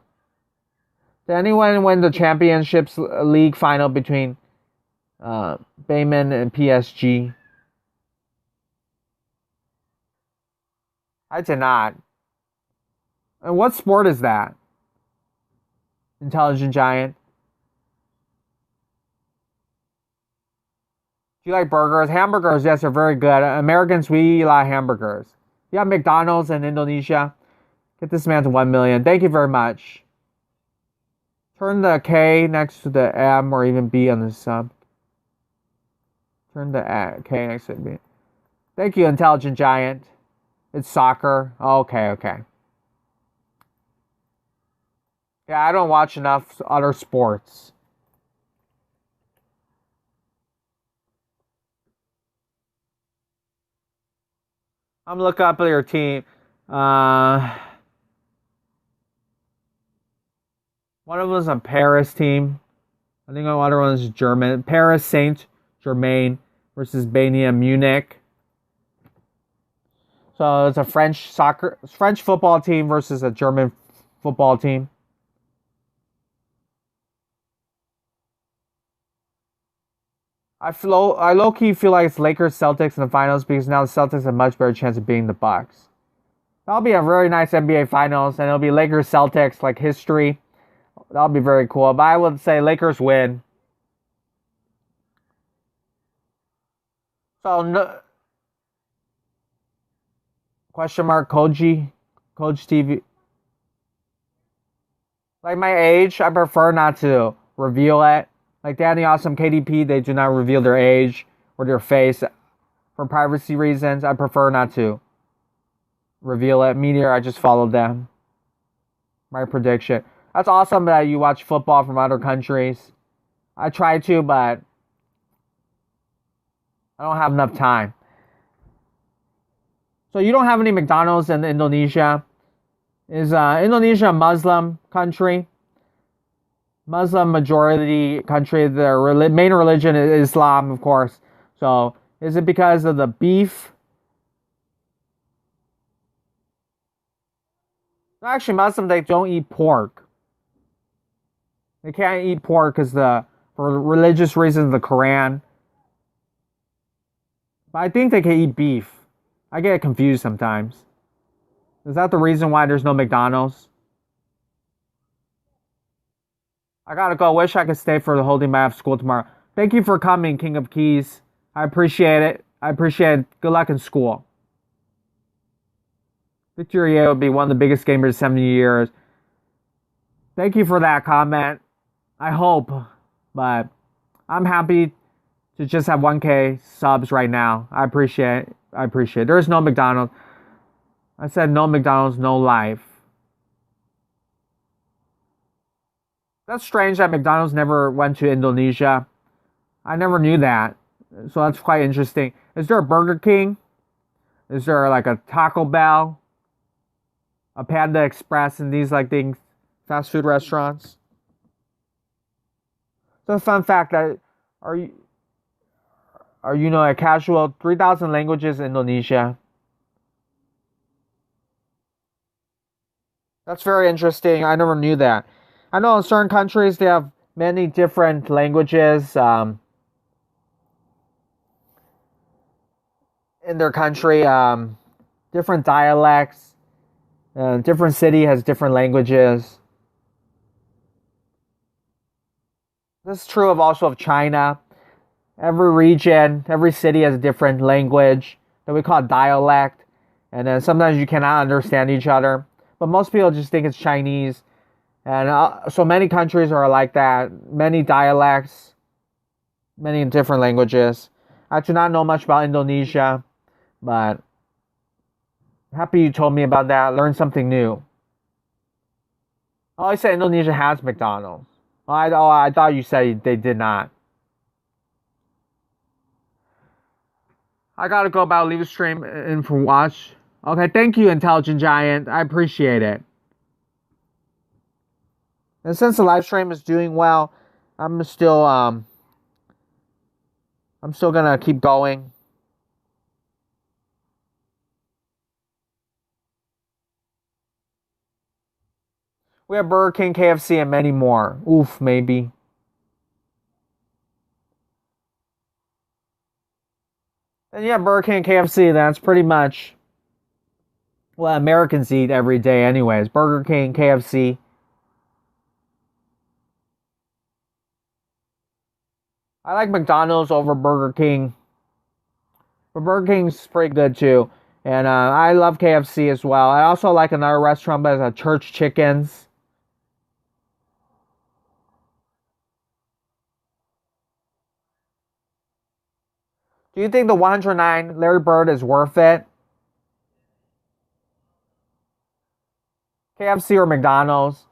Did anyone win the championships league final between Bayman and PSG? I did not. And what sport is that? Intelligent Giant. Do you like burgers? Hamburgers, yes, are very good. Americans, we eat a lot of hamburgers. You have McDonald's in Indonesia. Get this man to 1 million. Thank you very much. Turn the K next to the M or even B on the sub. Turn the K next to B. Thank you, Intelligent Giant. It's soccer. Okay. Yeah, I don't watch enough other sports. I'm looking up at your team. One of them was a Paris team. I think the other one is German. Paris Saint-Germain versus Bayern Munich. So it's a French football team versus a German football team. I low-key feel like it's Lakers Celtics in the finals because now the Celtics have a much better chance of beating the Bucks. That'll be a very nice NBA finals, and it'll be Lakers Celtics like history. That'll be very cool. But I would say Lakers win. So no, question mark Coach TV. Like my age, I prefer not to reveal it. Like Danny Awesome, KDP, they do not reveal their age or their face for privacy reasons. I prefer not to reveal it. Meteor, I just followed them. My prediction. That's awesome that you watch football from other countries. I try to, but I don't have enough time. So you don't have any McDonald's in Indonesia. Is Indonesia a Muslim country? Muslim majority country. Their main religion is Islam, of course. So is it because of the beef? Actually, Muslims, they don't eat pork. They can't eat pork because for religious reasons, the Quran. But I think they can eat beef. I get confused sometimes. Is that the reason why there's no McDonald's? I gotta go. Wish I could stay for the whole day. I have school tomorrow. Thank you for coming, King of Keys. I appreciate it. Good luck in school. Victor Ye will be one of the biggest gamers in 70 years. Thank you for that comment. I hope, but I'm happy to just have 1K subs right now. I appreciate it. There is no McDonald's. I said no McDonald's, no life. That's strange that McDonald's never went to Indonesia. I never knew that. So that's quite interesting. Is there a Burger King? Is there like a Taco Bell? A Panda Express and these like things, fast food restaurants? So a fun fact that are you a casual 3,000 languages in Indonesia? That's very interesting. I never knew that. I know in certain countries they have many different languages in their country, different dialects. Different city has different languages. This is true of China. Every region, every city has a different language that we call dialect. And then sometimes you cannot understand each other. But most people just think it's Chinese. And so many countries are like that. Many dialects. Many different languages. I do not know much about Indonesia. But happy you told me about that. Learned something new. Oh, I said Indonesia has McDonald's. I thought you said they did not. I gotta go about leave a stream and for watch. Okay, thank you, Intelligent Giant. I appreciate it. And since the live stream is doing well, I'm still gonna keep going. We have Burger King, KFC, and many more. Oof, maybe. And yeah, Burger King and KFC, that's pretty much what Americans eat every day anyways. Burger King, KFC. I like McDonald's over Burger King. But Burger King's pretty good too. And I love KFC as well. I also like another restaurant, but it's Church Chickens. Do you think the 109 Larry Bird is worth it? KFC or McDonald's?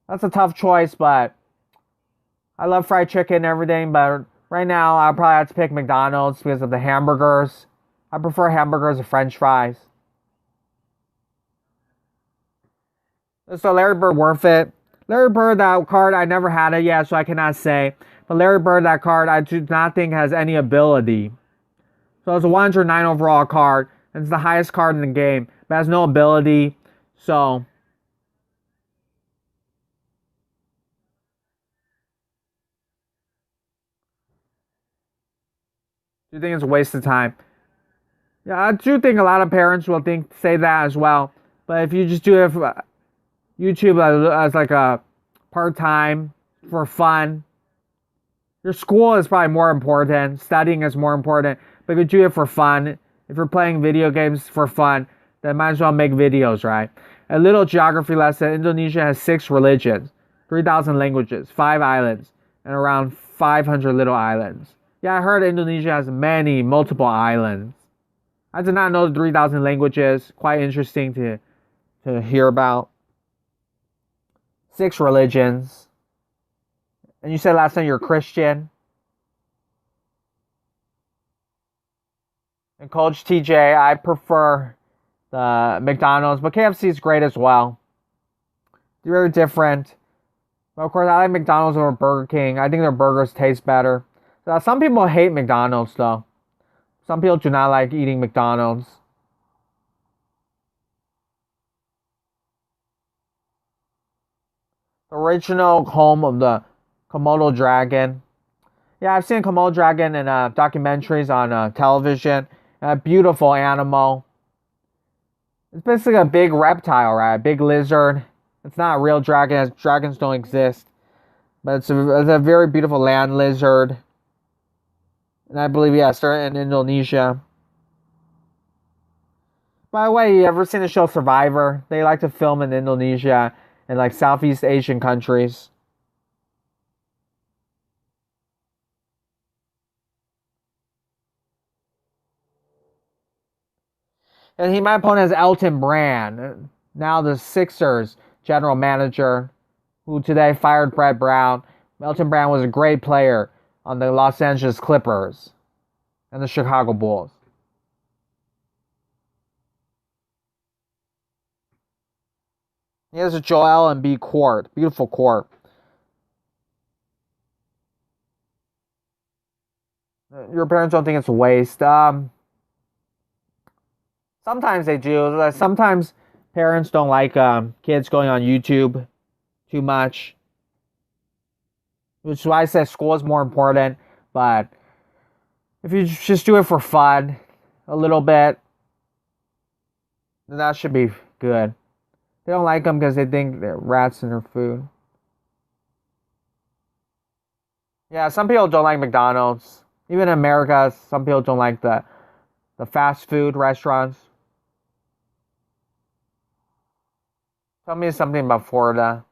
That's a tough choice, but I love fried chicken and everything, but right now I'll probably have to pick McDonald's because of the hamburgers. I prefer hamburgers to French fries. Is the Larry Bird worth it? Larry Bird, that card, I never had it yet, so I cannot say. But Larry Bird, that card, I do not think has any ability. So it's a 109 overall card, and it's the highest card in the game, but has no ability. So do you think it's a waste of time? Yeah, I do think a lot of parents will say that as well. But if you just do it for YouTube as like a part-time for fun, your school is probably more important. Studying is more important. But if you do it for fun, if you're playing video games for fun, then might as well make videos, right? A little geography lesson. Indonesia has 6 religions, 3,000 languages, 5 islands, and around 500 little islands. Yeah, I heard Indonesia has multiple islands. I did not know the 3,000 languages. Quite interesting to hear about. 6 religions. And you said last time you're Christian. And Coach TJ, I prefer the McDonald's, but KFC is great as well. They're very different. But of course, I like McDonald's over Burger King. I think their burgers taste better. Some people hate McDonald's though. Some people do not like eating McDonald's. The original home of the Komodo dragon. Yeah, I've seen Komodo dragon in documentaries on television. A beautiful animal. It's basically a big reptile, right? A big lizard. It's not a real dragon, as dragons don't exist. But it's a very beautiful land lizard. And I believe, yes, they're in Indonesia. By the way, you ever seen the show Survivor? They like to film in Indonesia and like Southeast Asian countries. And my opponent is Elton Brand, now the Sixers general manager, who today fired Brett Brown. Elton Brand was a great player on the Los Angeles Clippers and the Chicago Bulls. Here's a Joel Embiid court. Beautiful court. Your parents don't think it's a waste. Sometimes they do. Sometimes parents don't like kids going on YouTube too much. Which is why I say school is more important. But if you just do it for fun, a little bit, then that should be good. They don't like them because they think they're rats in their food. Yeah, some people don't like McDonald's. Even in America, some people don't like the fast food restaurants. Tell me something about Florida.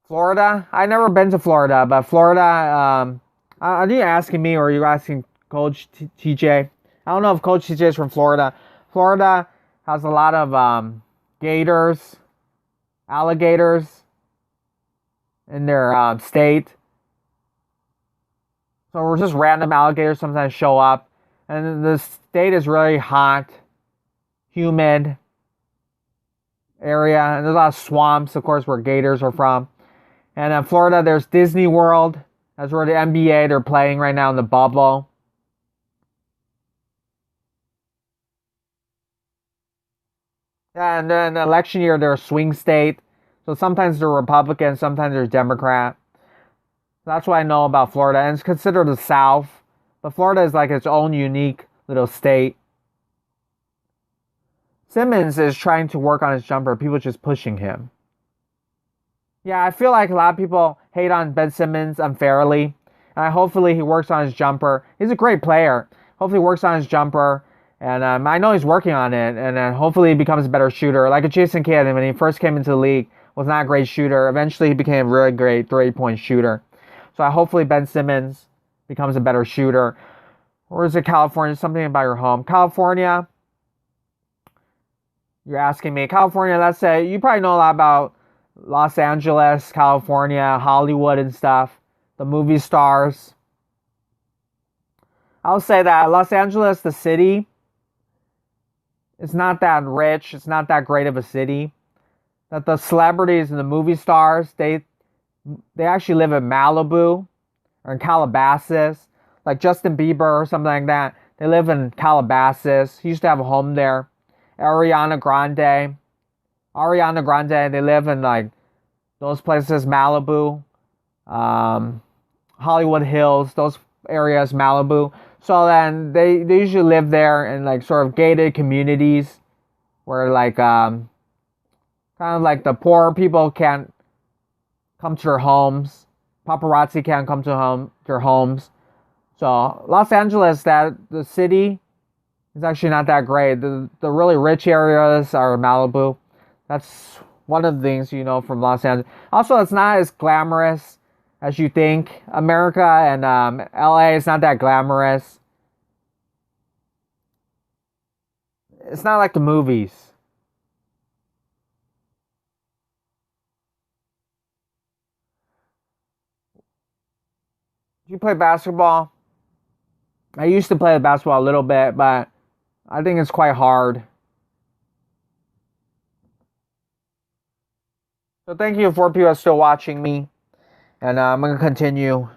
Florida? I've never been to Florida, but Florida, are you asking me or are you asking Coach TJ? I don't know if Coach TJ is from Florida. Florida has a lot of gators, alligators in their state. So we're just random alligators sometimes show up. And the state is really hot, humid. area, and there's a lot of swamps, of course, where gators are from. And in Florida, there's Disney World. That's where the NBA, they're playing right now in the bubble. Yeah, and then election year, they're a swing state. So sometimes they're Republican, sometimes they're Democrat. That's what I know about Florida. And it's considered the South. But Florida is like its own unique little state. Simmons is trying to work on his jumper. People just pushing him. Yeah, I feel like a lot of people hate on Ben Simmons unfairly. And hopefully he works on his jumper. He's a great player. Hopefully he works on his jumper. And I know he's working on it. And hopefully he becomes a better shooter. Like a Jason Kidd, when he first came into the league, was not a great shooter. Eventually he became a really great 3-point shooter. So hopefully Ben Simmons becomes a better shooter. Or is it California? Something about your home. California. You're asking me. California, let's say, you probably know a lot about Los Angeles, California, Hollywood and stuff. The movie stars. I'll say that Los Angeles, the city, it's not that rich. It's not that great of a city. That the celebrities and the movie stars, they actually live in Malibu or in Calabasas. Like Justin Bieber or something like that. They live in Calabasas. He used to have a home there. Ariana Grande, they live in like those places, Malibu, Hollywood Hills, those areas, Malibu. So then they usually live there in like sort of gated communities where like kind of like the poor people can't come to their homes. Paparazzi can't come to their homes. So Los Angeles, the city, is actually not that great. The really rich areas are Malibu. That's one of the things you know from Los Angeles. Also, it's not as glamorous as you think. America and LA is not that glamorous. It's not like the movies. Do you play basketball? I used to play basketball a little bit, but I think it's quite hard. So thank you for people still watching me. And I'm going to continue.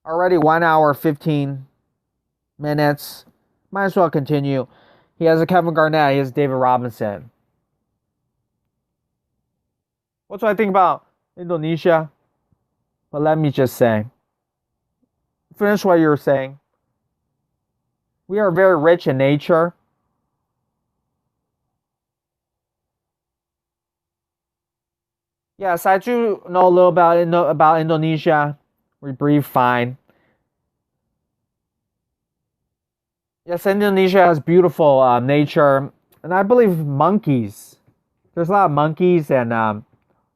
Already 1 hour, 15 minutes. Might as well continue. He has a Kevin Garnett. He has David Robinson. What do I think about Indonesia? But let me just say. Finish what you were saying. We are very rich in nature. Yes, I do know a little about Indonesia. We breathe fine. Yes, Indonesia has beautiful nature, and I believe monkeys. There's a lot of monkeys and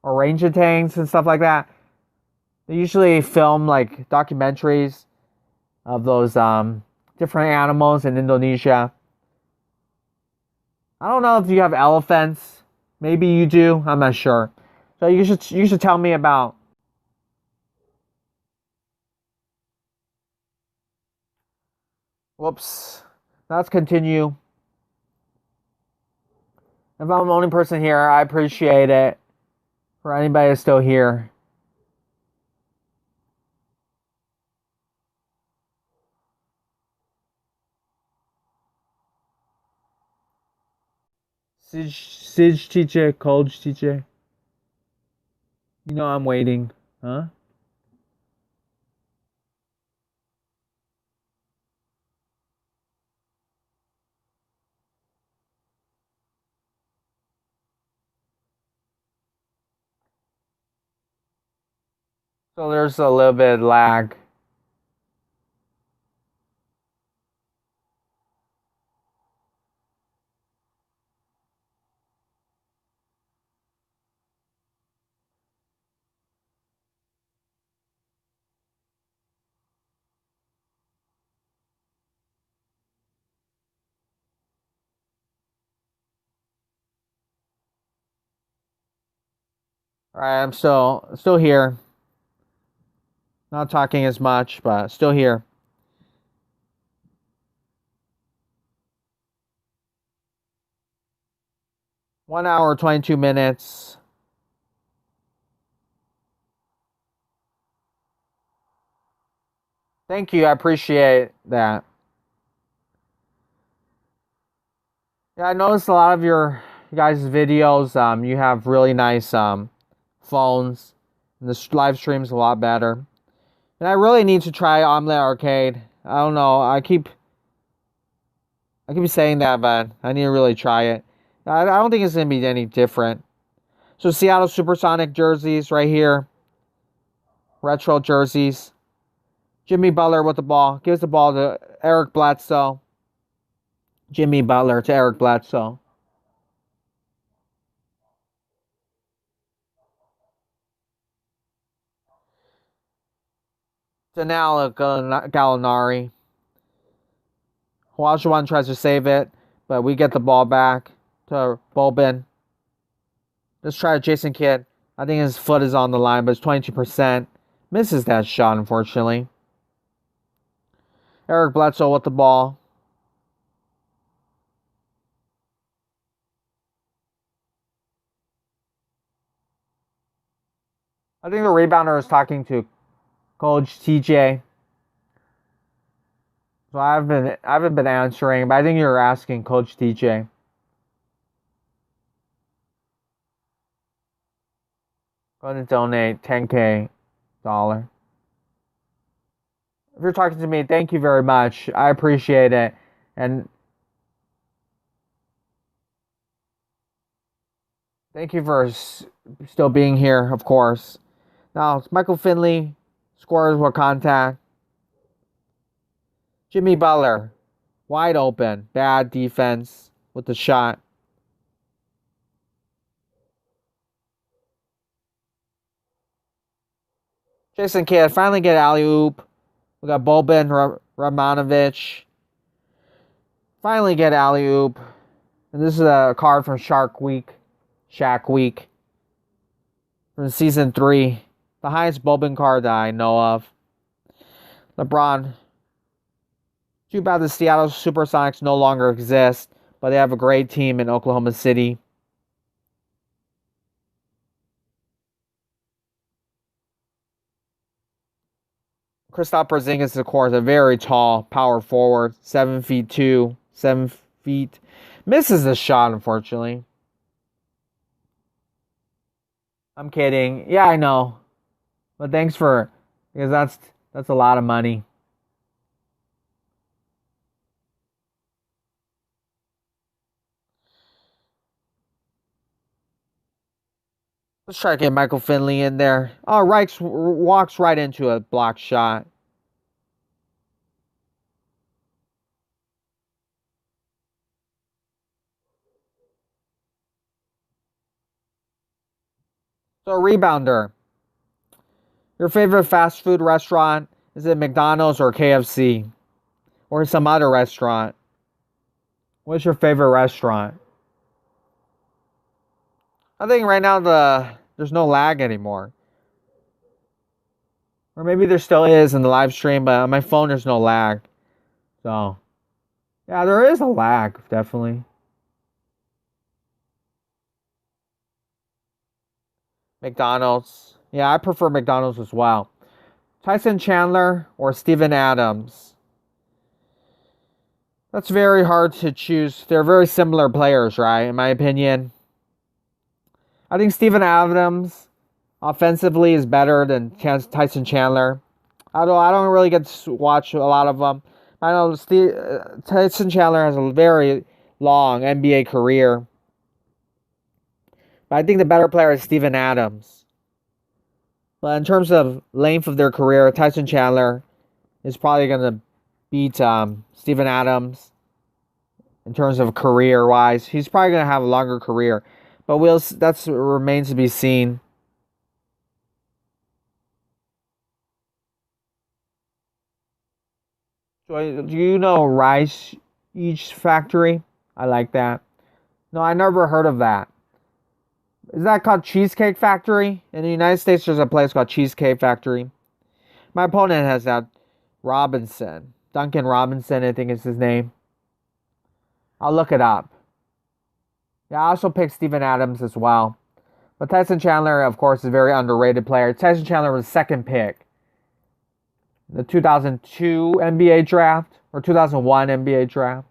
orangutans and stuff like that. They usually film like documentaries of those different animals in Indonesia. I don't know if you have elephants. Maybe you do. I'm not sure. So you should tell me about. Whoops. Let's continue. If I'm the only person here, I appreciate it. For anybody that's still here. Sij teacher, cold teacher. You know I'm waiting. Huh? So there's a little bit of lag. Alright, I'm still here. Not talking as much, but still here. One hour, 22 minutes. Thank you. I appreciate that. Yeah, I noticed a lot of your guys' videos. You have really nice phones. And this live stream's a lot better. And I really need to try Omelet Arcade. I don't know. I keep saying that, but I need to really try it. I don't think it's gonna be any different. So Seattle Supersonic jerseys right here. Retro jerseys. Jimmy Butler with the ball. Gives the ball to Eric Bledsoe. Jimmy Butler to Eric Bledsoe. Danilo Gallinari. Olajuwon tries to save it, but we get the ball back to Boban. Let's try Jason Kidd. I think his foot is on the line, but it's 22%. Misses that shot, unfortunately. Eric Bledsoe with the ball. I think the rebounder is talking to Coach TJ. So I haven't been answering, but I think you're asking Coach TJ. Going to donate $10K. If you're talking to me, thank you very much. I appreciate it. And thank you for still being here, of course. Now, it's Michael Finley scores with contact. Jimmy Butler, wide open. Bad defense with the shot. Jason Kidd finally get alley-oop. We got Boban Radmanovic. Finally get alley-oop. And this is a card from Shaq Week. From Season 3. The highest Boban card that I know of. LeBron. Too bad the Seattle Supersonics no longer exist, but they have a great team in Oklahoma City. Kristaps Porzingis, of course, a very tall power forward, 7'2", 7 feet. Misses the shot, unfortunately. I'm kidding. Yeah, I know. But thanks because that's a lot of money. Let's try to get Michael Finley in there. Oh, Reichs walks right into a block shot. So, rebounder. Your favorite fast food restaurant? Is it McDonald's or KFC? Or some other restaurant? What's your favorite restaurant? I think right now there's no lag anymore. Or maybe there still is in the live stream, but on my phone there's no lag. So, yeah, there is a lag, definitely. McDonald's. Yeah, I prefer McDonald's as well. Tyson Chandler or Steven Adams? That's very hard to choose. They're very similar players, right? In my opinion. I think Steven Adams offensively is better than Tyson Chandler. Although I don't really get to watch a lot of them. I know Tyson Chandler has a very long NBA career. But I think the better player is Steven Adams. But in terms of length of their career, Tyson Chandler is probably going to beat Steven Adams in terms of career-wise. He's probably going to have a longer career. But that remains to be seen. So, do you know Rice Each Factory? I like that. No, I never heard of that. Is that called Cheesecake Factory? In the United States, there's a place called Cheesecake Factory. My opponent has that Robinson. Duncan Robinson, I think is his name. I'll look it up. Yeah, I also picked Steven Adams as well. But Tyson Chandler, of course, is a very underrated player. Tyson Chandler was the second pick. The 2002 NBA draft or 2001 NBA draft.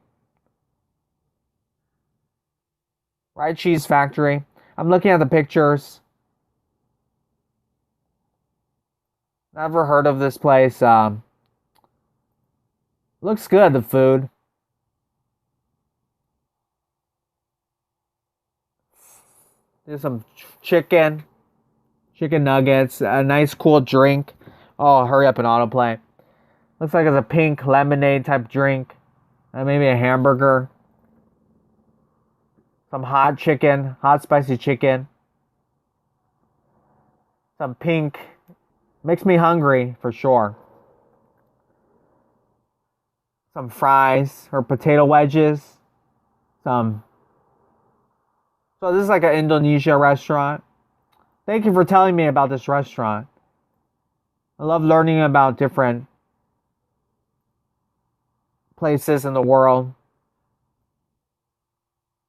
Right Cheese Factory. I'm looking at the pictures. Never heard of this place. Looks good, the food. There's some chicken nuggets, a nice cool drink. Oh, hurry up and autoplay. Looks like it's a pink lemonade type drink. And maybe a hamburger. Some hot chicken, hot spicy chicken. Some pink. Makes me hungry for sure. Some fries or potato wedges. So this is like an Indonesia restaurant. Thank you for telling me about this restaurant. I love learning about different places in the world.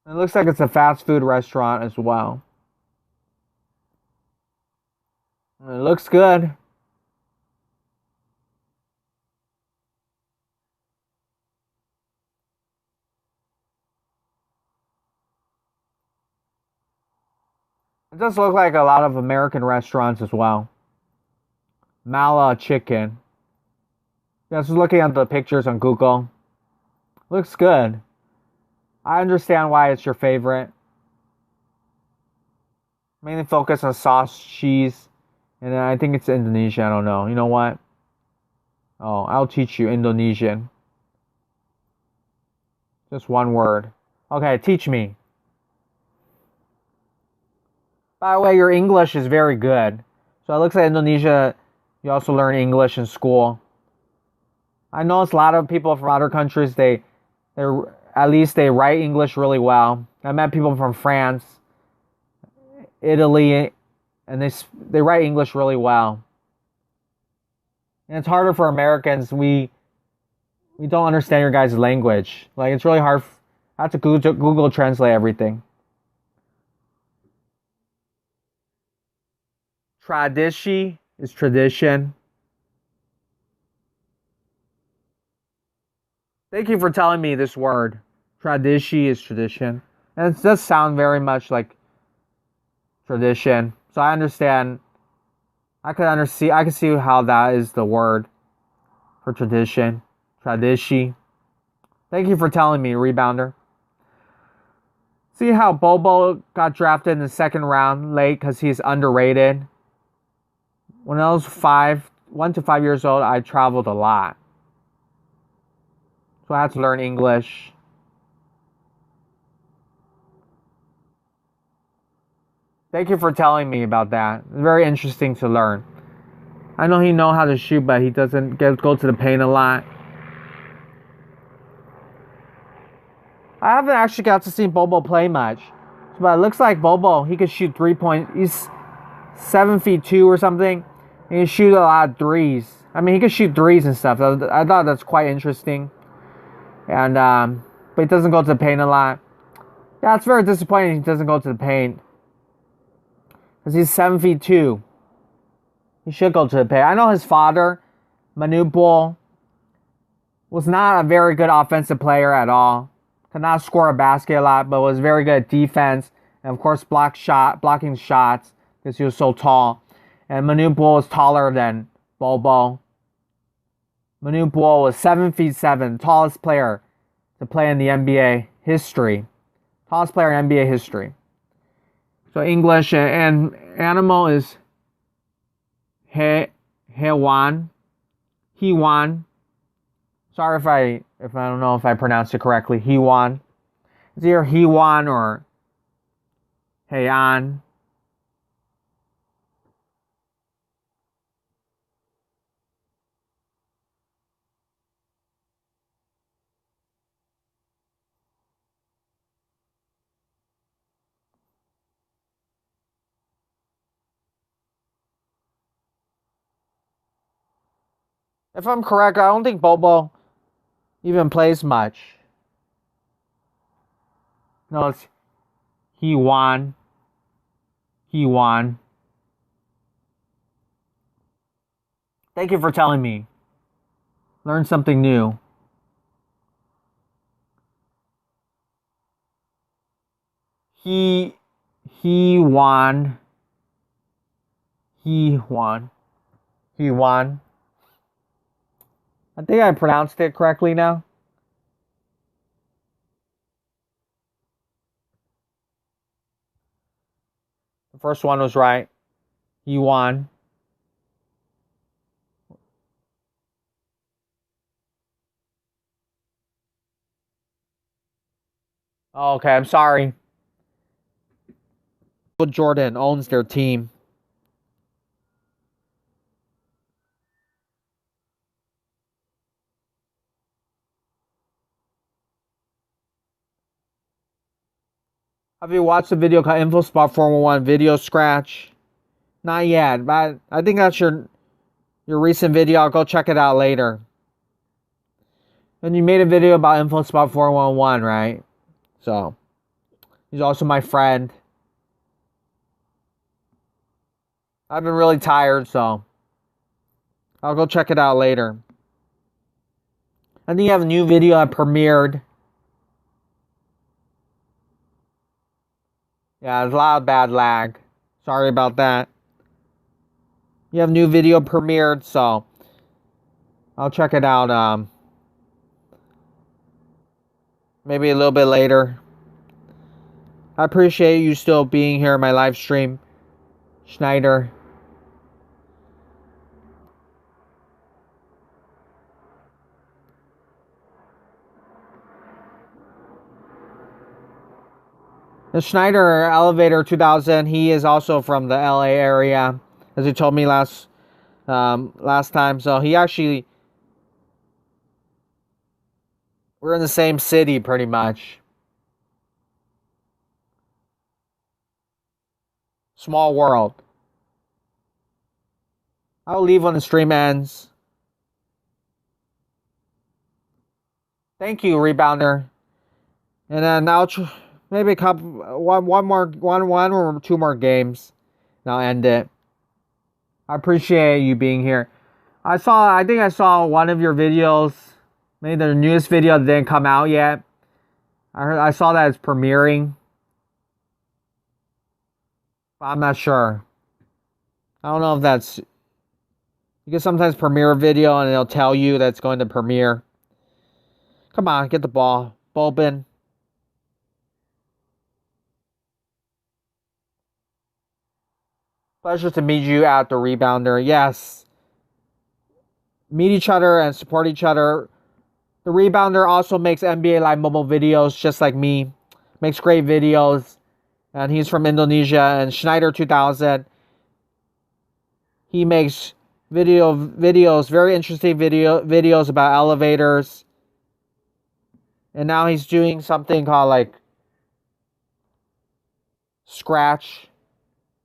It looks like it's a fast food restaurant as well. It looks good. It does look like a lot of American restaurants as well. Mala chicken. Just looking at the pictures on Google. Looks good. I understand why it's your favorite. Mainly focus on sauce, cheese, and I think it's Indonesia. I don't know. You know what? Oh, I'll teach you Indonesian. Just one word. Okay, teach me. By the way, your English is very good. So it looks like Indonesia, you also learn English in school. I know it's a lot of people from other countries, they at least they write English really well. I met people from France, Italy, and they write English really well. And it's harder for Americans. We don't understand your guys' language. Like it's really hard. I have to Google translate everything. Tradishi is tradition. Thank you for telling me this word. Tradishi is tradition. And it does sound very much like tradition. So I understand. I can see how that is the word for tradition. Tradishi. Thank you for telling me, rebounder. See how Bobo got drafted in the second round late because he's underrated. When I was 1 to 5 years old, I traveled a lot. So I had to learn English. Thank you for telling me about that. It's very interesting to learn. I know he knows how to shoot, but he doesn't go to the paint a lot. I haven't actually got to see Bobo play much. But it looks like Bobo, he could shoot 3-point. He's 7'2" or something. And he can shoot a lot of threes. I mean, he can shoot threes and stuff. I thought that's quite interesting. And but he doesn't go to the paint a lot. Yeah, it's very disappointing he doesn't go to the paint. Because he's 7'2". He should go to the paint. I know his father, Manupul, was not a very good offensive player at all. Could not score a basket a lot, but was very good at defense. And of course, blocking shots because he was so tall. And Manupul was taller than Bobo. Manupul was 7'7", tallest player to play in the NBA history. Tallest player in NBA history. So English and animal is Hewan. Sorry if I don't know if I pronounced it correctly. Hewan. It's either Hewan or Heian. If I'm correct, I don't think Bobo even plays much. No, it's he won. He won. Thank you for telling me. Learn something new. He won. He won. He won. I think I pronounced it correctly now. The first one was right. He won. Oh, okay, I'm sorry. Jordan owns their team. Have you watched the video called InfoSpot 411 Video Scratch? Not yet, but I think that's your recent video. I'll go check it out later. And you made a video about InfoSpot 411, right? So, he's also my friend. I've been really tired, so I'll go check it out later. I think you have a new video that premiered. Yeah, there's a lot of bad lag. Sorry about that. You have a new video premiered, so I'll check it out maybe a little bit later. I appreciate you still being here in my live stream, Schneider. The Schneider Elevator 2000, he is also from the LA area, as he told me last time. So he actually, we're in the same city pretty much. Small world. I'll leave when the stream ends. Thank you, Rebounder. And then now maybe one or two more games, and I'll end it. I appreciate you being here. I think I saw one of your videos, maybe the newest video that didn't come out yet. I saw that it's premiering, but I'm not sure. I don't know if that's, you can sometimes premiere a video and it'll tell you that it's going to premiere. Come on, get the ball, Bulbin. Pleasure to meet you at the Rebounder. Yes. Meet each other and support each other. The Rebounder also makes NBA Live mobile videos just like me. Makes great videos. And he's from Indonesia. And Schneider 2000. He makes videos, very interesting videos about elevators. And now he's doing something called like Scratch.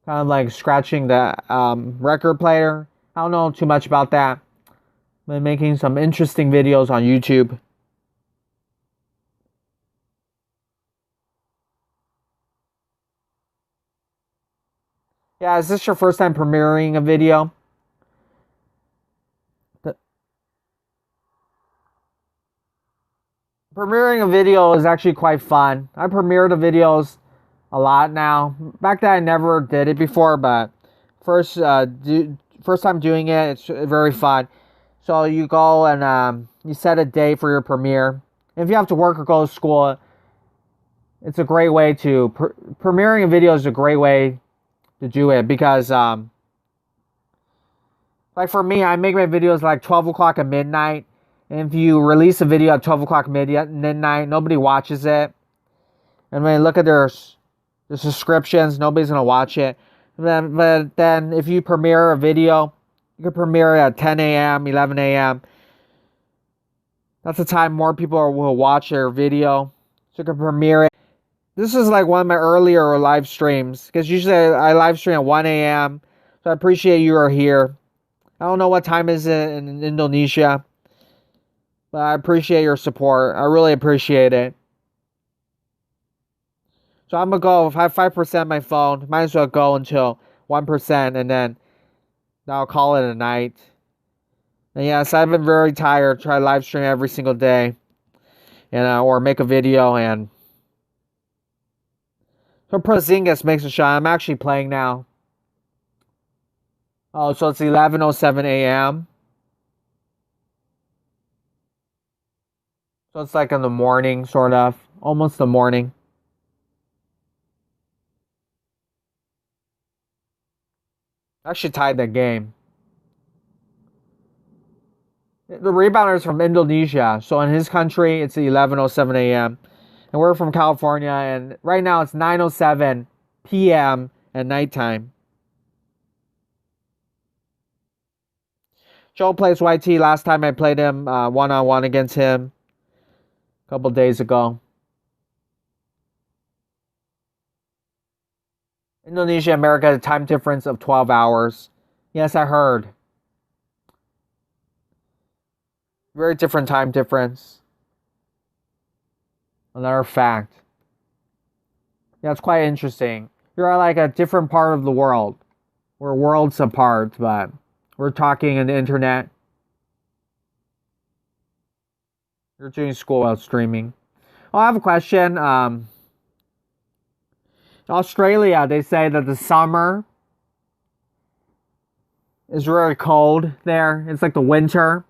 Kind of like scratching the record player. I don't know too much about that. But making some interesting videos on YouTube. Yeah, is this your first time premiering a video? Premiering a video is actually quite fun. I premiered the videos a lot now. Back then I never did it before, but first time doing it, it's very fun. So you go and you set a day for your premiere. If you have to work or go to school, it's a great way to premiering a video is a great way to do it because like for me, I make my videos like 12 o'clock at midnight. And if you release a video at 12 o'clock midnight, nobody watches it. And when you look at the subscriptions, nobody's going to watch it. But then if you premiere a video, you can premiere at 10 a.m., 11 a.m. That's the time more people will watch your video. So you can premiere it. This is like one of my earlier live streams. Because usually I live stream at 1 a.m. So I appreciate you are here. I don't know what time is it in Indonesia, but I appreciate your support. I really appreciate it. So I'm gonna go. If I have 5% my phone, might as well go until 1%, and then I'll call it a night. And yes, I've been very tired. Try to live stream every single day, and or make a video. And so Porzingis makes a shot. I'm actually playing now. Oh, so it's 11:07 a.m. So it's like in the morning, sort of, almost the morning. Actually tied that game. The rebounder is from Indonesia, so in his country it's 11:07 a.m. and we're from California, and right now it's 9:07 p.m. at nighttime. Joe plays YT. Last time I played him one-on-one against him a couple days ago. Indonesia, America, a time difference of 12 hours. Yes, I heard. Very different time difference. Another fact. Yeah, it's quite interesting. You're like a different part of the world. We're worlds apart, but we're talking on the internet. You're doing school while streaming. Oh, I have a question. Australia, they say that the summer is really cold there. It's like the winter.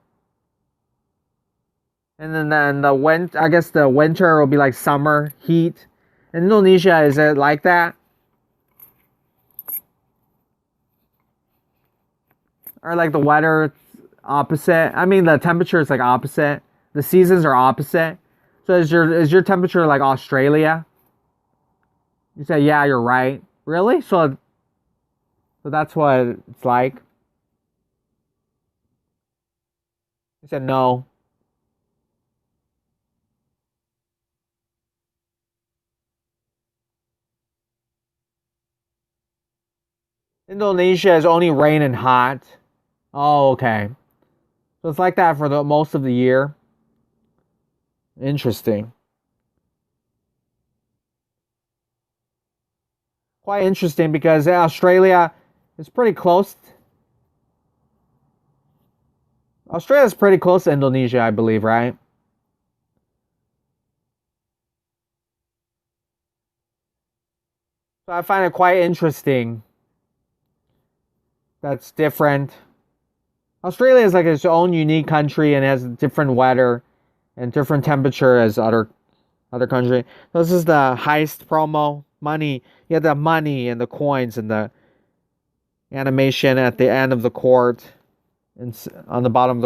And then the winter, I guess the winter will be like summer heat. In Indonesia, is it like that? Or like the weather opposite? I mean, the temperature is like opposite. The seasons are opposite. So is your temperature like Australia? You say, yeah, you're right. Really? So that's what it's like? You said no. Indonesia is only rain and hot. Oh, okay. So it's like that for the most of the year. Interesting. Quite interesting because Australia is pretty close. Australia is pretty close to Indonesia, I believe, right? So I find it quite interesting. That's different. Australia is like its own unique country and has different weather and different temperature as other country. This is the heist promo. Money. You have the money and the coins and the animation at the end of the court and on the bottom of the